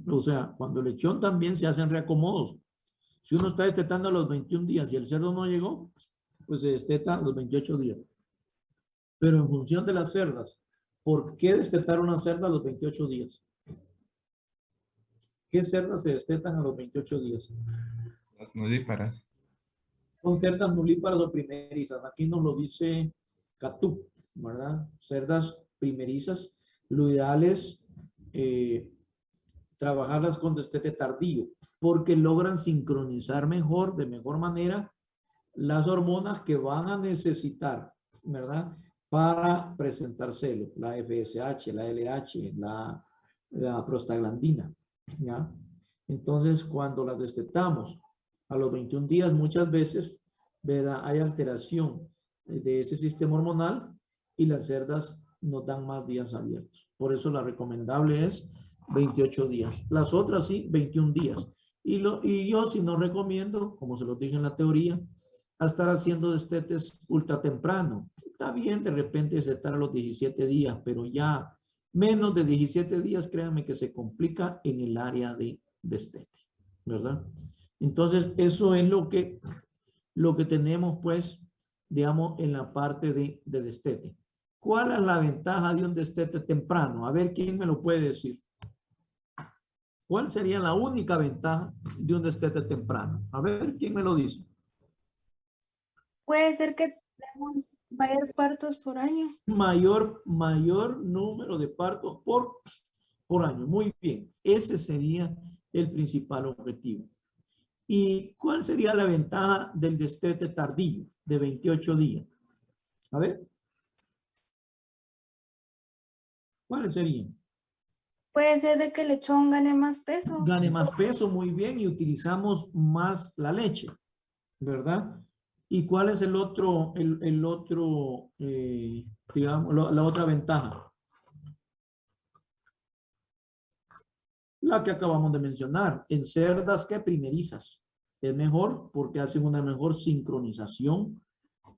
S1: O sea, cuando el lechón también se hacen reacomodos. Si uno está destetando a los 21 días y el cerdo no llegó, pues se desteta a los 28 días. Pero en función de las cerdas, ¿por qué destetar una cerda a los 28 días? ¿Qué cerdas se destetan a los 28 días?
S7: Las nudíparas.
S1: Son cerdas nulíparas o primerizas. Aquí nos lo dice Catú, ¿verdad? Cerdas primerizas. Lo ideal es trabajarlas con destete tardío, porque logran sincronizar mejor, de mejor manera, las hormonas que van a necesitar, ¿verdad? Para presentar celo, la FSH, la LH, la prostaglandina, ¿ya? Entonces, cuando las destetamos a los 21 días, muchas veces, ¿verdad? Hay alteración de ese sistema hormonal y las cerdas nos dan más días abiertos. Por eso la recomendable es 28 días. Las otras sí, 21 días. Y yo sí no recomiendo, como se los dije en la teoría, a estar haciendo destetes ultra temprano. Está bien de repente destetar a los 17 días, pero ya menos de 17 días, créanme que se complica en el área de destete, ¿verdad? Entonces, eso es lo que tenemos, pues, digamos, en la parte de destete. ¿Cuál es la ventaja de un destete temprano? A ver, ¿quién me lo puede decir? ¿Cuál sería la única ventaja de un destete temprano? A ver, ¿quién me lo dice?
S6: Puede ser que tenemos varios partos por año.
S1: Mayor número de partos por año. Muy bien. Ese sería el principal objetivo. ¿Y cuál sería la ventaja del destete tardío de 28 días? A ver. ¿Cuáles serían?
S6: Puede ser de que el lechón gane más peso.
S1: Gane más peso, muy bien, y utilizamos más la leche, ¿verdad? ¿Y cuál es el otro, digamos, la otra ventaja? La que acabamos de mencionar, en cerdas que primerizas. Es mejor porque hacen una mejor sincronización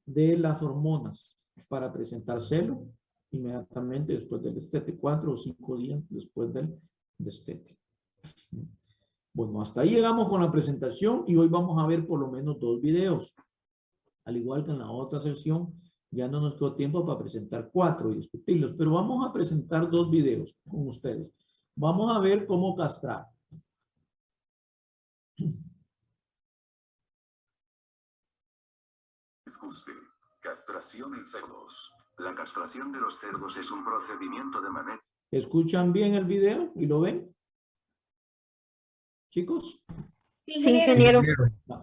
S1: de las hormonas para presentar celo inmediatamente después del destete, 4 o 5 días después del destete. Bueno, hasta ahí llegamos con la presentación y hoy vamos a ver por lo menos 2 videos. Al igual que en la otra sección, ya no nos quedó tiempo para presentar 4 y discutirlos, pero vamos a presentar 2 videos con ustedes. Vamos a ver cómo castrar.
S10: Disguste. Castración en cerdos. La castración de los cerdos es un procedimiento de manejo.
S1: ¿Escuchan bien el video y lo ven? ¿Chicos?
S5: Sí, ingeniero.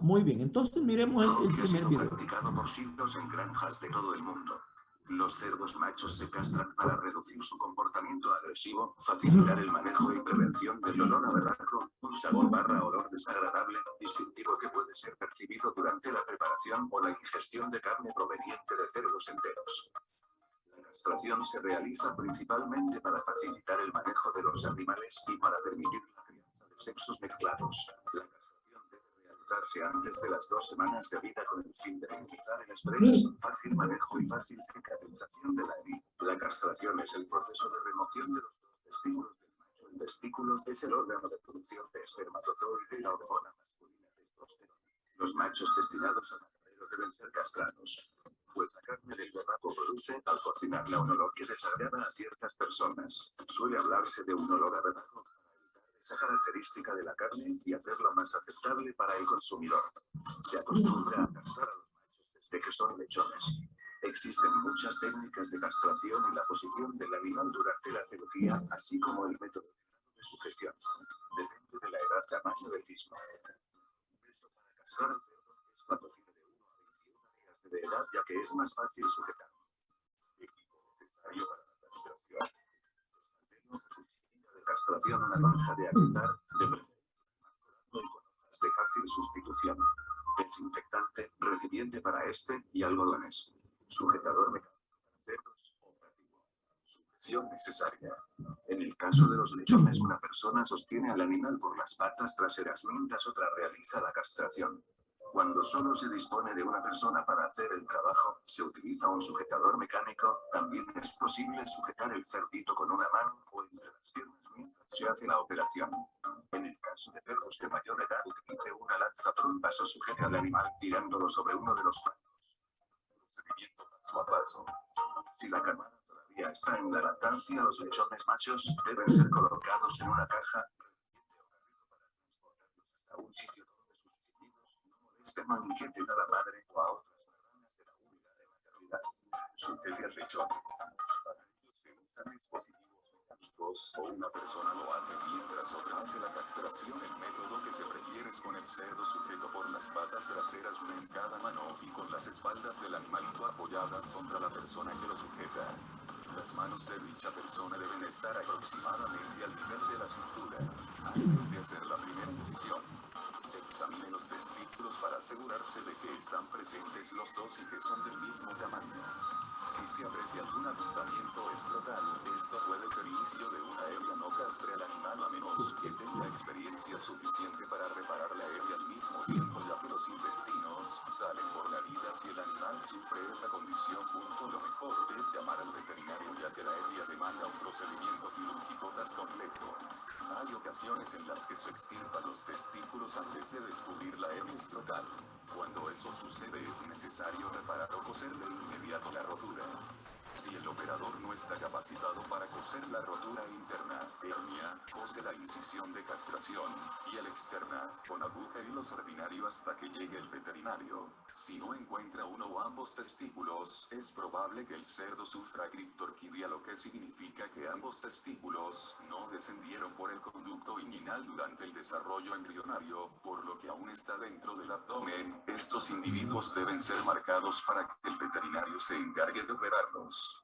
S1: Muy bien, entonces miremos el
S10: Que ha
S1: primer
S10: sido
S1: video.
S10: practicado por siglos en granjas de todo el mundo. Los cerdos machos se castran para reducir su comportamiento agresivo, facilitar el manejo y prevención del olor a berraco, un sabor barra olor desagradable, distintivo que puede ser percibido durante la preparación o la ingestión de carne proveniente de cerdos enteros. La castración se realiza principalmente para facilitar el manejo de los animales y para permitir la crianza de sexos mezclados. La castración debe realizarse antes de las 2 semanas de vida con el fin de minimizar el estrés, fácil manejo y fácil cicatrización de la herida. La castración es el proceso de remoción de los 2 testículos del macho. El testículo es el órgano de producción de espermatozoide y la hormona masculina testosterona. Los machos destinados a matadero deben ser castrados, pues la carne del berraco produce, al cocinarla, un olor que desagrada a ciertas personas. Suele hablarse de un olor a berraco para evitar esa característica de la carne y hacerla más aceptable para el consumidor. Se acostumbra a castrar a los machos desde que son lechones. Existen muchas técnicas de castración y la posición del animal durante la cirugía, así como el método de sujeción. Depende de la edad, tamaño del mismo. Un beso para castrar al cerdo es cuando tiene de 1 a 21 días de edad, ya que es más fácil sujetar. Equipo necesario para la castración. Cuchillita de castración, una lonja de agrietar, de con hojas de fácil sustitución. Desinfectante, recipiente para este y algodones. Sujetador mecánico para cerdos, operativo. Sujeción necesaria. En el caso de los lechones, una persona sostiene al animal por las patas traseras mientras otra realiza la castración. Cuando solo se dispone de una persona para hacer el trabajo, se utiliza un sujetador mecánico. También es posible sujetar el cerdito con una mano o entre las piernas mientras se hace la operación. En el caso de cerdos de mayor edad, utilice una lanza trompas o sujete al animal tirándolo sobre uno de los flancos. Procedimiento paso a paso. Si la camada todavía está en la lactancia, los lechones machos deben ser colocados en una caja, recipiente o carrito para transportarlos hasta un sitio donde sus chiquillos no molesten o inquieten a la madre o a otras personas de la unidad de maternidad. Sujete al lechón. Para ello se usan dispositivos mecánicos o una persona lo hace mientras otra hace la castración. El método que se prefiere es con el cerdo sujeto por las patas traseras, una en cada mano, y con las espaldas del animalito apoyadas contra la persona que lo sujeta. Las manos de dicha persona deben estar aproximadamente al nivel de la cintura. Antes de hacer la primera posición, examine los testículos para asegurarse de que están presentes los dos y que son del mismo tamaño. Si se aprecia algún agotamiento escrotal, esto puede ser inicio de una hernia. No castre al animal a menos que tenga experiencia suficiente para reparar la hernia al mismo tiempo, ya que los intestinos salen por la vida si el animal sufre esa condición. Lo mejor es llamar al veterinario, ya que la hernia demanda un procedimiento quirúrgico más complejo. Hay ocasiones en las que se extirpan los testículos antes de descubrir la hernia escrotal. Cuando eso sucede, es necesario reparar o coser de inmediato la rotura. Si el operador no está capacitado para coser la rotura interna, hernia, cose la incisión de castración, y el externa, con aguja y hilos ordinario hasta que llegue el veterinario. Si no encuentra uno o ambos testículos, es probable que el cerdo sufra criptorquidia, lo que significa que ambos testículos no descendieron por el conducto inguinal durante el desarrollo embrionario, por lo que aún está dentro del abdomen. Estos individuos deben ser marcados para que el veterinario se encargue de operarlos.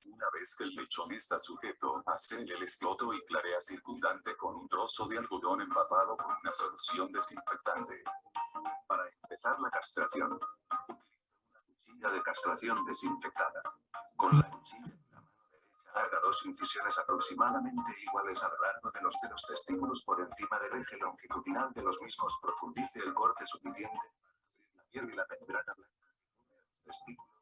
S10: Una vez que el lechón está sujeto, hace el escroto y clarea circundante con un trozo de algodón empapado con una solución desinfectante. Para empezar la castración, utiliza una cuchilla de castración desinfectada. Con la cuchilla en la mano derecha haga 2 incisiones aproximadamente iguales a lo largo de los testículos por encima del eje longitudinal de los mismos. Profundice el corte suficiente para abrir la piel y la membrana blanca de los testículos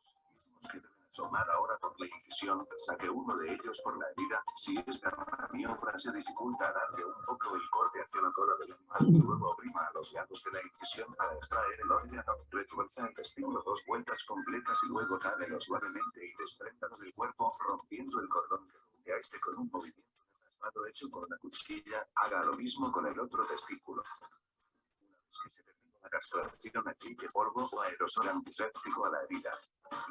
S10: mismos que deben asomar ahora por la incisión. Saque uno de ellos por la herida. Si esta maniobra se dificulta, alargue un poco el corte hacia la cola del animal y luego oprima a los lados de la incisión para extraer el órgano. Retuerza el testículo 2 vueltas completas y luego jálelo suavemente y despréndalo del cuerpo, rompiendo el cordón que rodea este con un movimiento de raspado hecho con la cuchilla. Haga lo mismo con el otro testículo. Una vez que se termina la castración, aplique polvo o aerosol antiséptico a la herida.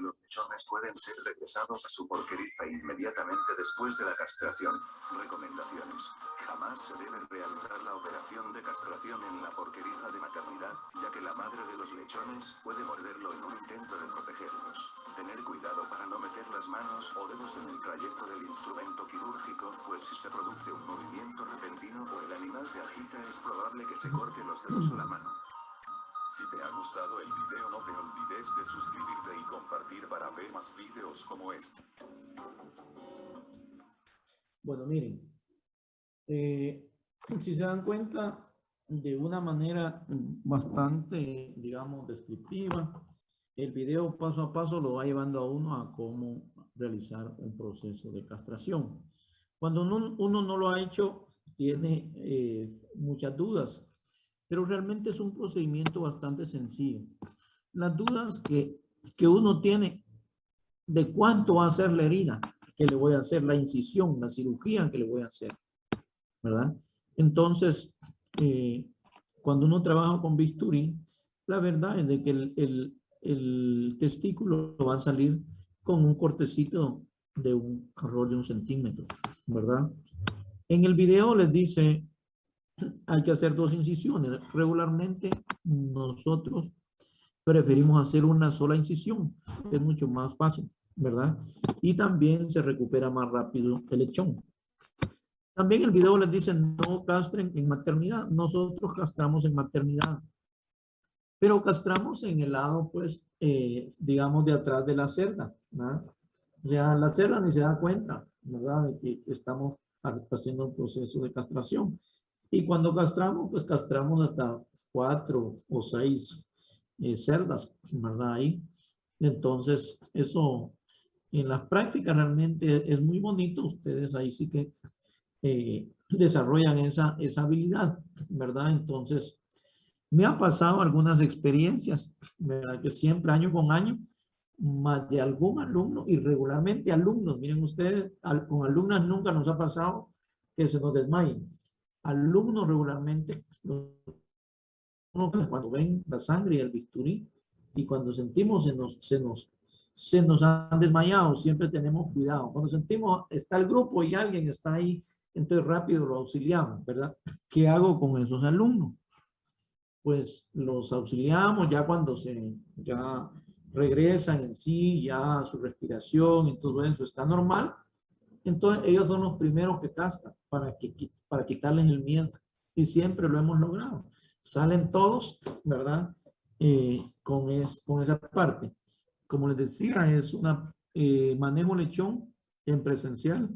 S10: Los lechones pueden ser regresados a su porqueriza inmediatamente después de la castración. Recomendaciones. Jamás se debe realizar la operación de castración en la porqueriza de maternidad, ya que la madre de los lechones puede morderlo en un intento de protegerlos. Tener cuidado para no meter las manos o dedos en el trayecto del instrumento quirúrgico, pues si se produce un movimiento repentino o el animal se agita, es probable que se corte los dedos o la mano. Si te ha gustado el video, no te olvides de suscribirte y compartir para ver más videos como este.
S1: Bueno, miren, si se dan cuenta, de una manera bastante, digamos, descriptiva, el video paso a paso lo va llevando a uno a cómo realizar un proceso de castración. Cuando uno no lo ha hecho, tiene muchas dudas, pero realmente es un procedimiento bastante sencillo. Las dudas que uno tiene de cuánto va a ser la herida que le voy a hacer, la incisión, la cirugía que le voy a hacer, ¿verdad? Entonces, cuando uno trabaja con bisturí, la verdad es de que el testículo va a salir con un cortecito de un alrededor de 1 centímetro, ¿verdad? En el video les dice, hay que hacer 2 incisiones. Regularmente nosotros preferimos hacer una sola incisión, es mucho más fácil, ¿verdad? Y también se recupera más rápido el lechón. También el video les dice no castren en maternidad. Nosotros castramos en maternidad, pero castramos en el lado, pues, digamos, de atrás de la cerda, ¿verdad? O sea, la cerda ni se da cuenta, ¿verdad? De que estamos haciendo un proceso de castración. Y cuando castramos, pues castramos hasta 4 o 6 cerdas, ¿verdad? Ahí. Entonces, eso en las prácticas realmente es muy bonito. Ustedes ahí sí que desarrollan esa habilidad, ¿verdad? Entonces, me ha pasado algunas experiencias, ¿verdad? Que siempre, año con año, más de algún alumno, y regularmente alumnos, miren ustedes, con alumnas nunca nos ha pasado que se nos desmayen. Alumnos regularmente, cuando ven la sangre y el bisturí, y cuando sentimos se nos han desmayado, siempre tenemos cuidado. Cuando sentimos, está el grupo y alguien está ahí, entonces rápido lo auxiliamos, ¿verdad? ¿Qué hago con esos alumnos? Pues los auxiliamos ya cuando ya regresan en sí, ya su respiración y todo eso está normal. Entonces ellos son los primeros que castran para quitarles el miedo. Y siempre lo hemos logrado. Salen todos, ¿verdad? Con esa parte. Como les decía, es una manejo lechón en presencial.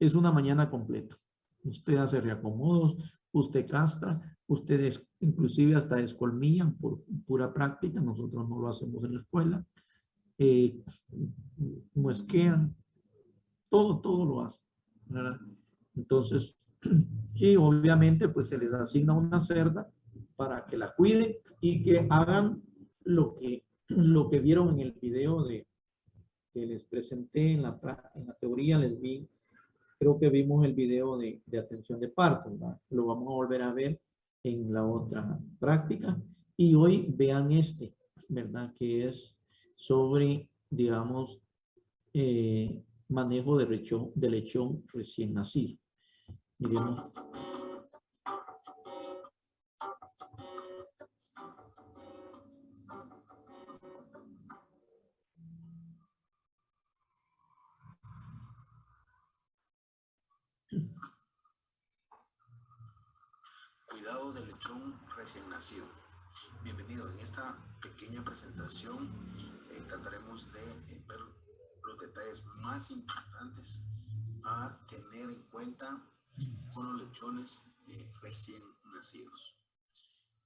S1: Es una mañana completa. Usted hace reacomodos, usted castra, ustedes inclusive hasta descolmillan por pura práctica. Nosotros no lo hacemos en la escuela. Muesquean. Todo lo hacen, ¿verdad? Entonces, y obviamente pues se les asigna una cerda para que la cuiden y que hagan lo que vieron en el video que les presenté en la teoría. Creo que vimos el video de atención de parto, ¿verdad? Lo vamos a volver a ver en la otra práctica. Y hoy vean ¿verdad? Que es sobre, digamos, manejo de lechón recién nacido. Miremos.
S10: cuidado del lechón recién nacido. Bienvenido. En esta pequeña presentación trataremos de ver los detalles más importantes a tener en cuenta con los lechones recién nacidos.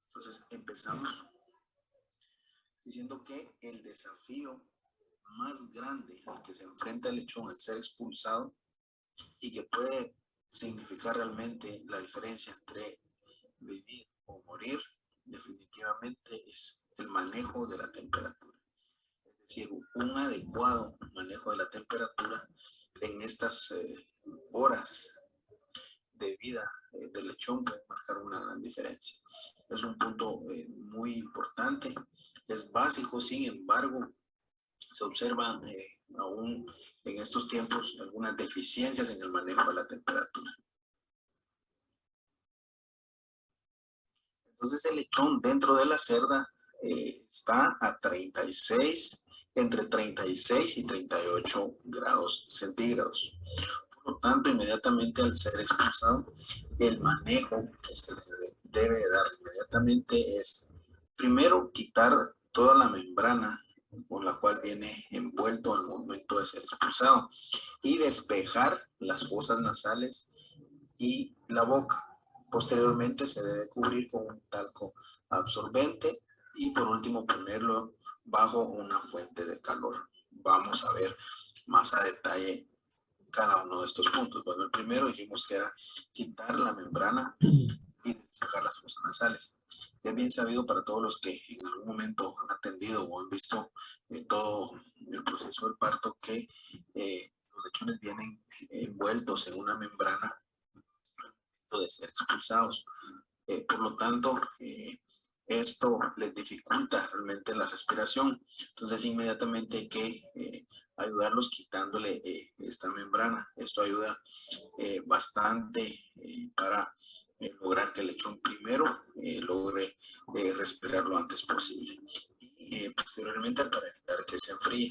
S10: Entonces empezamos diciendo que el desafío más grande al que se enfrenta el lechón al ser expulsado y que puede significar realmente la diferencia entre vivir o morir, definitivamente es el manejo de la temperatura. Es decir, un adecuado manejo de la temperatura en estas horas de vida del lechón puede marcar una gran diferencia. Es un punto muy importante, es básico, sin embargo, se observan aún en estos tiempos algunas deficiencias en el manejo de la temperatura. Entonces el lechón dentro de la cerda está a 36, entre 36 y 38 grados centígrados. Por lo tanto, inmediatamente al ser expulsado, el manejo que se debe dar inmediatamente es, primero, quitar toda la membrana por la cual viene envuelto al momento de ser expulsado y despejar las fosas nasales y la boca. Posteriormente se debe cubrir con un talco absorbente y por último ponerlo bajo una fuente de calor. Vamos a ver más a detalle cada uno de estos puntos. Bueno, el primero dijimos que era quitar la membrana y despejar las fosas nasales. Es bien sabido para todos los que en algún momento han atendido o han visto todo el proceso del parto que los lechones vienen envueltos en una membrana de ser expulsados. Por lo tanto, esto les dificulta realmente la respiración. Entonces, inmediatamente hay que ayudarlos quitándole esta membrana. Esto ayuda bastante para lograr que el lechón primero logre respirar lo antes posible. Y posteriormente para evitar que se enfríe.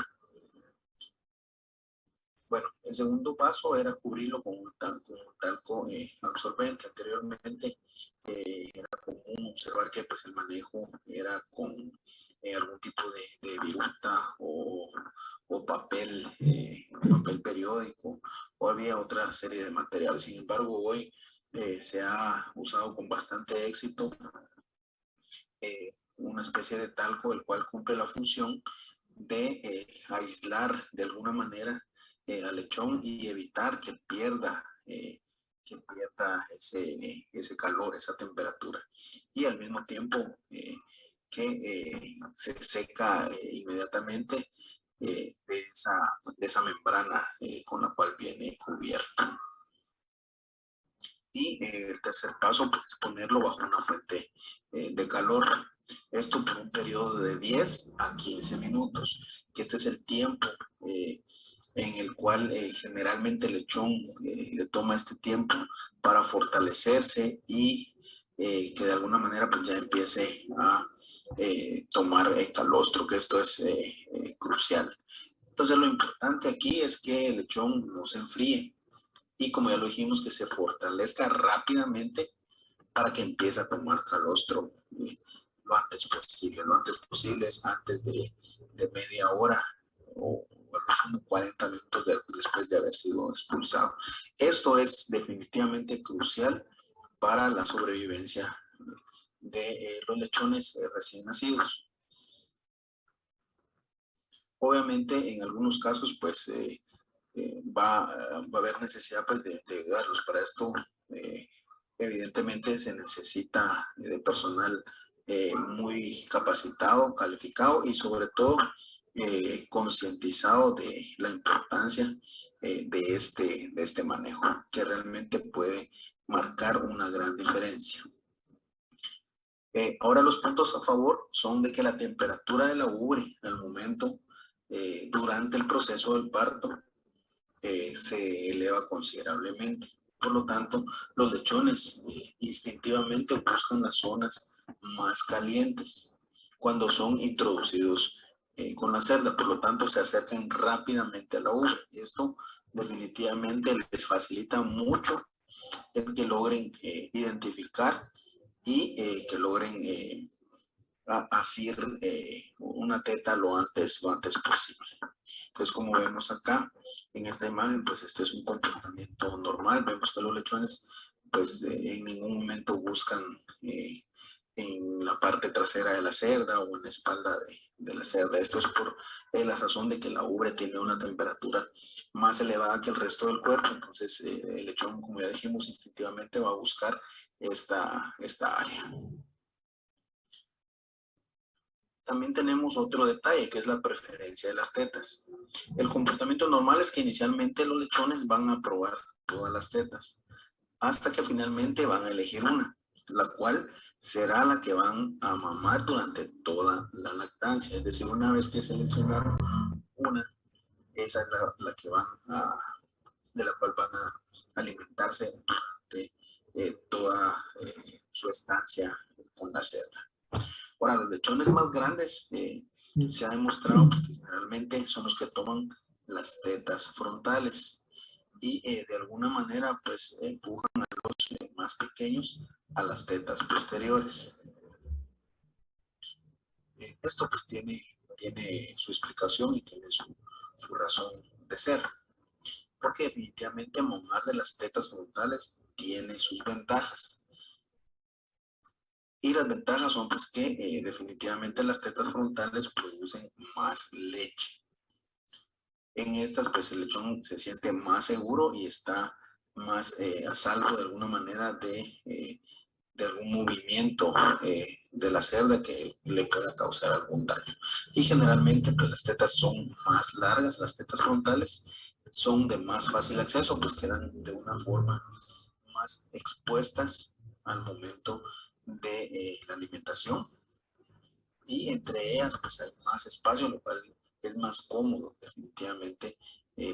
S10: Bueno, el segundo paso era cubrirlo con un talco absorbente. Anteriormente era común observar que pues, el manejo era con algún tipo de viruta o papel, papel periódico, o había otra serie de materiales. Sin embargo, hoy se ha usado con bastante éxito una especie de talco, el cual cumple la función de aislar de alguna manera al lechón y evitar que pierda ese calor, esa temperatura. Y al mismo tiempo que se seca inmediatamente de esa membrana con la cual viene cubierto. Y el tercer paso pues, es ponerlo bajo una fuente de calor. Esto por un periodo de 10 a 15 minutos, que este es el tiempo en el cual generalmente el lechón le toma este tiempo para fortalecerse y que de alguna manera pues ya empiece a tomar calostro, que esto es crucial. Entonces lo importante aquí es que el lechón no se enfríe y como ya lo dijimos, que se fortalezca rápidamente para que empiece a tomar calostro lo antes posible. Lo antes posible es antes de media hora o a lo sumo 40 minutos después de haber sido expulsado. Esto es definitivamente crucial para la sobrevivencia de los lechones recién nacidos. Obviamente, en algunos casos, pues, va a haber necesidad pues, de ayudarlos. Para esto, evidentemente, se necesita de personal muy capacitado, calificado y sobre todo concientizado de la importancia de este manejo, que realmente puede marcar una gran diferencia. Ahora los puntos a favor son de que la temperatura de la ubre al momento, durante el proceso del parto, se eleva considerablemente. Por lo tanto, los lechones instintivamente buscan las zonas más calientes cuando son introducidos con la cerda. Por lo tanto, se acercan rápidamente a la ubre. Esto definitivamente les facilita mucho el que logren identificar
S11: y que logren asir una teta lo antes posible. Entonces, como vemos acá en esta imagen, pues este es un comportamiento normal. Vemos que los lechones pues en ningún momento buscan en la parte trasera de la cerda o en la espalda de la cerda. Esto es por la razón de que la ubre tiene una temperatura más elevada que el resto del cuerpo. Entonces el lechón, como ya dijimos, instintivamente va a buscar esta área. También tenemos otro detalle, que es la preferencia de las tetas. El comportamiento normal es que inicialmente los lechones van a probar todas las tetas, hasta que finalmente van a elegir una, la cual será la que van a mamar durante toda la lactancia. Es decir, una vez que seleccionaron una, esa es la que van de la cual van a alimentarse durante toda su estancia con la cerda. Ahora, los lechones más grandes se ha demostrado que generalmente son los que toman las tetas frontales y de alguna manera pues empujan a los más pequeños a las tetas posteriores. Esto pues tiene su explicación y tiene su razón de ser, porque definitivamente mamar de las tetas frontales tiene sus ventajas. Y las ventajas son pues que definitivamente las tetas frontales producen más leche. En estas pues el lechón se siente más seguro y está más a salvo de alguna manera de algún movimiento de la cerda que le pueda causar algún daño. Y generalmente pues las tetas son más largas, las tetas frontales son de más fácil acceso, pues quedan de una forma más expuestas al momento de la alimentación, y entre ellas pues hay más espacio, lo cual es más cómodo definitivamente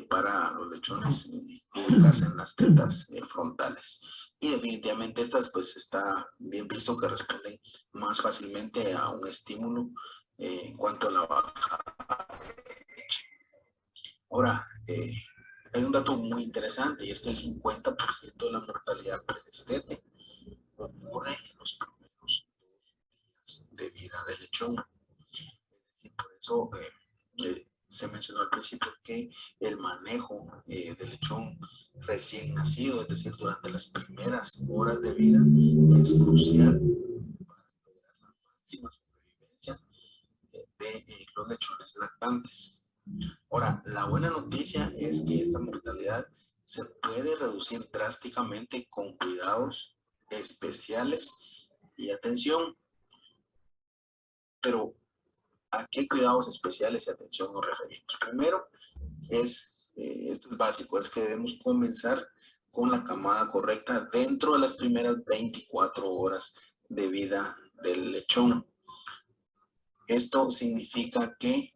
S11: para los lechones ubicarse en las tetas frontales. Y definitivamente estas pues está bien visto que responden más fácilmente a un estímulo en cuanto a la baja de leche. Ahora, hay un dato muy interesante, y es que el 50% de la mortalidad predestete ocurre en los primeros 2 días de vida del lechón. Y por eso se mencionó al principio que el manejo del lechón recién nacido, es decir, durante las primeras horas de vida, es crucial para lograr la máxima supervivencia de los lechones lactantes. Ahora, la buena noticia es que esta mortalidad se puede reducir drásticamente con cuidados especiales y atención. Pero, ¿a qué cuidados especiales y atención nos referimos? Primero, esto es básico, es que debemos comenzar con la camada correcta dentro de las primeras 24 horas de vida del lechón. Esto significa que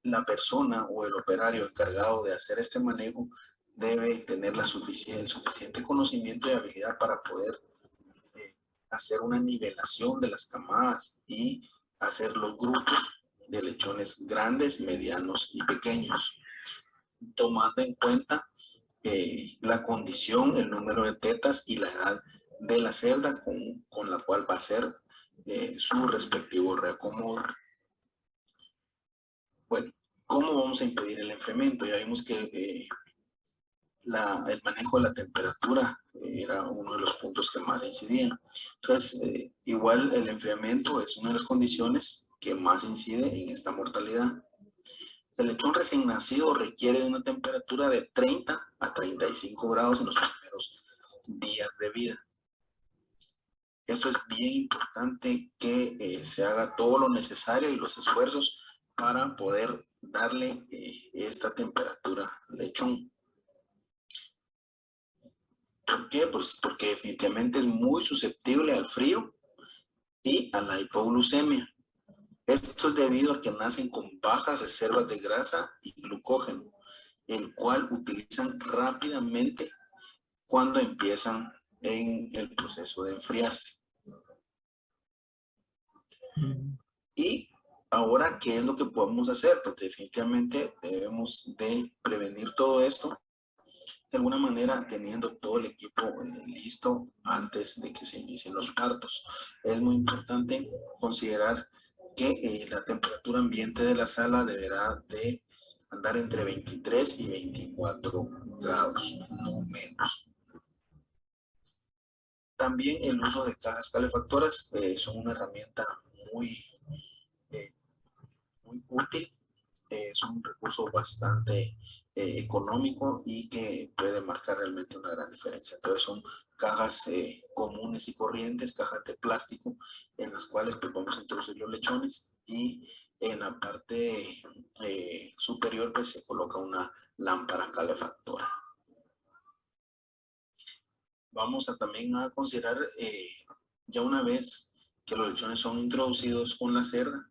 S11: la persona o el operario encargado de hacer este manejo debe tener el suficiente conocimiento y habilidad para poder hacer una nivelación de las camadas y hacer los grupos de lechones grandes, medianos y pequeños, tomando en cuenta la condición, el número de tetas y la edad de la cerda con la cual va a ser su respectivo reacomodo. Bueno, ¿cómo vamos a impedir el enfriamiento? Ya vimos que el manejo de la temperatura era uno de los puntos que más incidían. Entonces, igual el enfriamiento es una de las condiciones que más incide en esta mortalidad. El lechón recién nacido requiere de una temperatura de 30 a 35 grados en los primeros días de vida. Esto es bien importante que se haga todo lo necesario y los esfuerzos para poder darle esta temperatura al lechón. ¿Por qué? Pues porque definitivamente es muy susceptible al frío y a la hipoglucemia. Esto es debido a que nacen con bajas reservas de grasa y glucógeno, el cual utilizan rápidamente cuando empiezan en el proceso de enfriarse. Y ahora, ¿qué es lo que podemos hacer? Porque definitivamente debemos de prevenir todo esto de alguna manera teniendo todo el equipo listo antes de que se inicien los partos. Es muy importante considerar que la temperatura ambiente de la sala deberá de andar entre 23 y 24 grados, no menos. También el uso de cajas calefactoras son una herramienta muy útil. Es un recurso bastante económico y que puede marcar realmente una gran diferencia. Entonces son cajas comunes y corrientes, cajas de plástico, en las cuales pues, vamos a introducir los lechones, y en la parte superior pues se coloca una lámpara calefactora. Vamos a también a considerar, ya una vez que los lechones son introducidos con la cerda,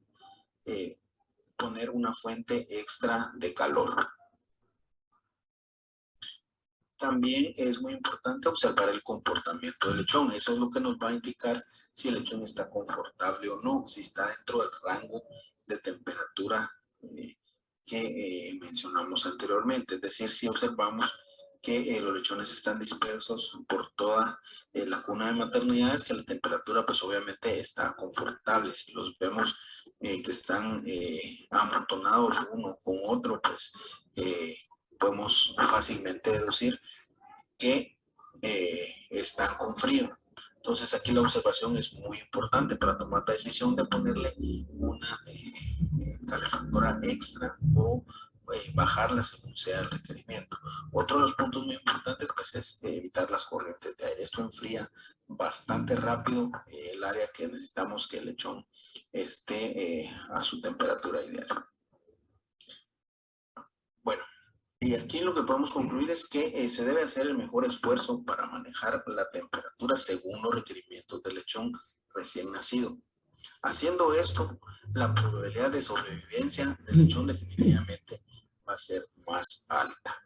S11: poner una fuente extra de calor. También es muy importante observar el comportamiento del lechón. Eso es lo que nos va a indicar si el lechón está confortable o no, si está dentro del rango de temperatura que mencionamos anteriormente. Es decir, si observamos que los lechones están dispersos por toda la cuna de maternidades, que la temperatura pues obviamente está confortable. Si los vemos que están amontonados uno con otro, pues podemos fácilmente deducir que están con frío. Entonces aquí la observación es muy importante para tomar la decisión de ponerle una calefactora extra o bajarla según sea el requerimiento. Otro de los puntos muy importantes pues es evitar las corrientes de aire. Esto enfría bastante rápido el área que necesitamos que el lechón esté a su temperatura ideal. Bueno, y aquí lo que podemos concluir es que se debe hacer el mejor esfuerzo para manejar la temperatura según los requerimientos del lechón recién nacido. Haciendo esto, la probabilidad de sobrevivencia del lechón definitivamente va a ser más alta.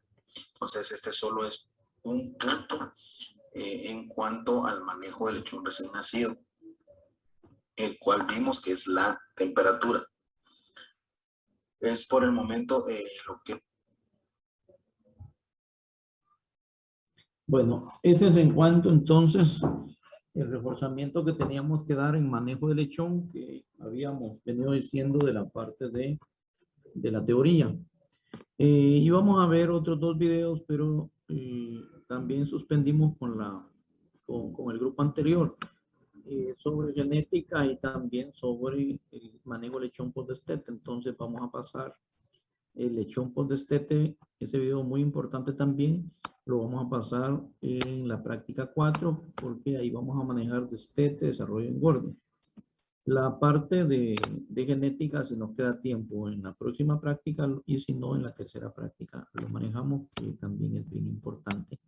S11: Entonces, este solo es un punto en cuanto al manejo del lechón recién nacido, el cual vimos que es la temperatura. Es por el momento lo que...
S1: Bueno, ese es en cuanto entonces el reforzamiento que teníamos que dar en manejo de lechón, que habíamos venido diciendo de la parte de la teoría. Y vamos a ver otros dos videos, pero también suspendimos con el grupo anterior sobre genética y también sobre el manejo de lechón post-destete. Entonces vamos a pasar el lechón post-destete, ese video muy importante también, lo vamos a pasar en la práctica 4, porque ahí vamos a manejar destete, desarrollo, engorde. La parte de genética, si nos queda tiempo en la próxima práctica, y si no, en la tercera práctica lo manejamos, que también es bien importante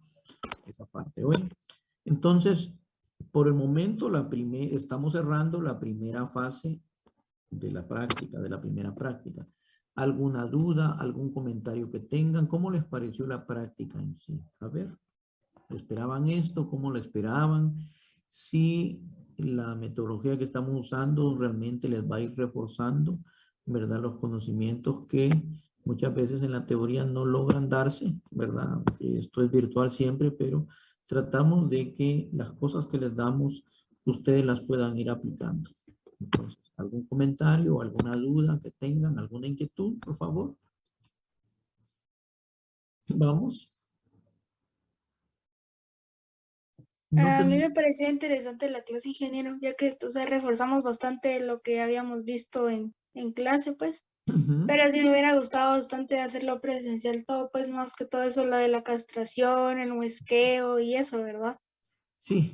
S1: esa parte hoy. Entonces, por el momento, estamos cerrando la primera fase de la práctica, de la primera práctica. ¿Alguna duda, algún comentario que tengan? ¿Cómo les pareció la práctica en sí? A ver, ¿esperaban esto? ¿Cómo lo esperaban? Si la metodología que estamos usando realmente les va a ir reforzando, ¿verdad? Los conocimientos que muchas veces en la teoría no logran darse, ¿verdad? Que esto es virtual siempre, pero tratamos de que las cosas que les damos, ustedes las puedan ir aplicando. Entonces, ¿algún comentario, alguna duda que tengan, alguna inquietud, por favor? Vamos.
S6: A mí me pareció interesante la clase, ingeniero, ya que reforzamos bastante lo que habíamos visto en clase, pues. Pero sí me hubiera gustado bastante hacerlo presencial todo, pues más que todo eso, lo de la castración, el muesqueo y eso, ¿verdad?
S1: Sí,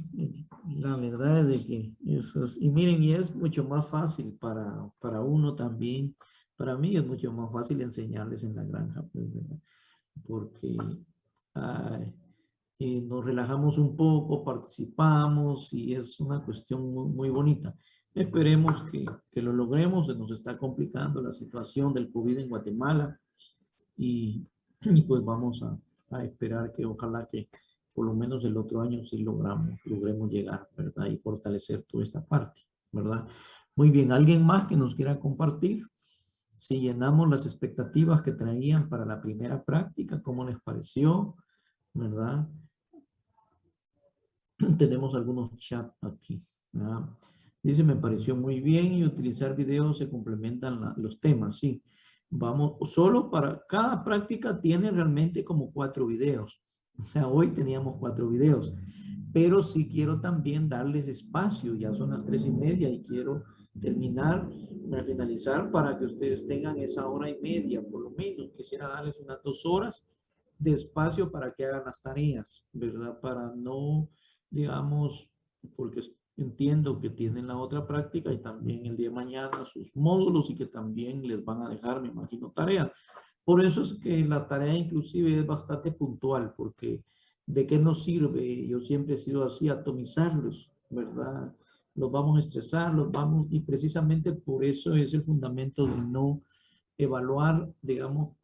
S1: la verdad es de que eso es, y miren, y es mucho más fácil para uno también. Para mí es mucho más fácil enseñarles en la granja, pues, ¿verdad? Porque nos relajamos un poco, participamos y es una cuestión muy, muy bonita. Esperemos que lo logremos. Se nos está complicando la situación del COVID en Guatemala y pues vamos a esperar que ojalá que por lo menos el otro año sí logremos llegar, ¿verdad? Y fortalecer toda esta parte, ¿verdad? Muy bien, ¿alguien más que nos quiera compartir? Si llenamos las expectativas que traían para la primera práctica, ¿cómo les pareció? ¿verdad? Tenemos algunos chats aquí, ¿verdad? Dice, me pareció muy bien y utilizar videos se complementan los temas, sí. Vamos, solo para cada práctica tiene realmente como 4 videos. O sea, hoy teníamos 4 videos. Pero sí quiero también darles espacio, ya son las 3:30 y quiero terminar, finalizar para que ustedes tengan esa hora y media, por lo menos. Quisiera darles unas 2 horas de espacio para que hagan las tareas, ¿verdad? Para no, digamos, porque entiendo que tienen la otra práctica y también el día de mañana sus módulos y que también les van a dejar, me imagino, tareas. Por eso es que la tarea inclusive es bastante puntual, porque ¿de qué nos sirve? Yo siempre he sido así, atomizarlos, ¿verdad? Los vamos a estresar, los vamos, y precisamente por eso es el fundamento de no evaluar, digamos,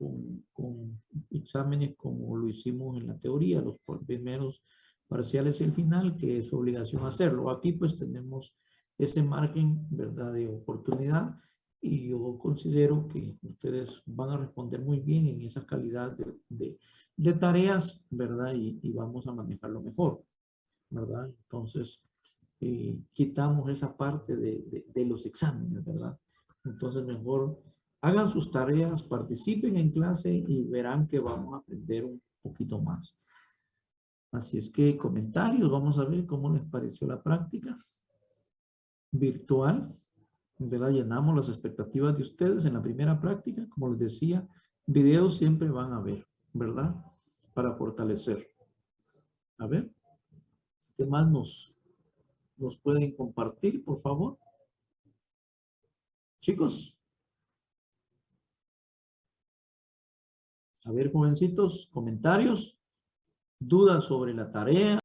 S1: con exámenes como lo hicimos en la teoría, los primeros parciales y el final, que es obligación hacerlo. Aquí pues tenemos ese margen, ¿verdad?, de oportunidad, y yo considero que ustedes van a responder muy bien en esa calidad de tareas, ¿verdad? Y vamos a manejarlo mejor, ¿verdad? Entonces, quitamos esa parte de los exámenes, ¿verdad? Entonces, mejor hagan sus tareas, participen en clase y verán que vamos a aprender un poquito más. Así es que comentarios, vamos a ver cómo les pareció la práctica virtual. ¿Verdad? Llenamos las expectativas de ustedes en la primera práctica. Como les decía, videos siempre van a ver, ¿verdad? Para fortalecer. A ver, ¿qué más nos pueden compartir, por favor? Chicos. A ver, jovencitos, comentarios, dudas sobre la tarea.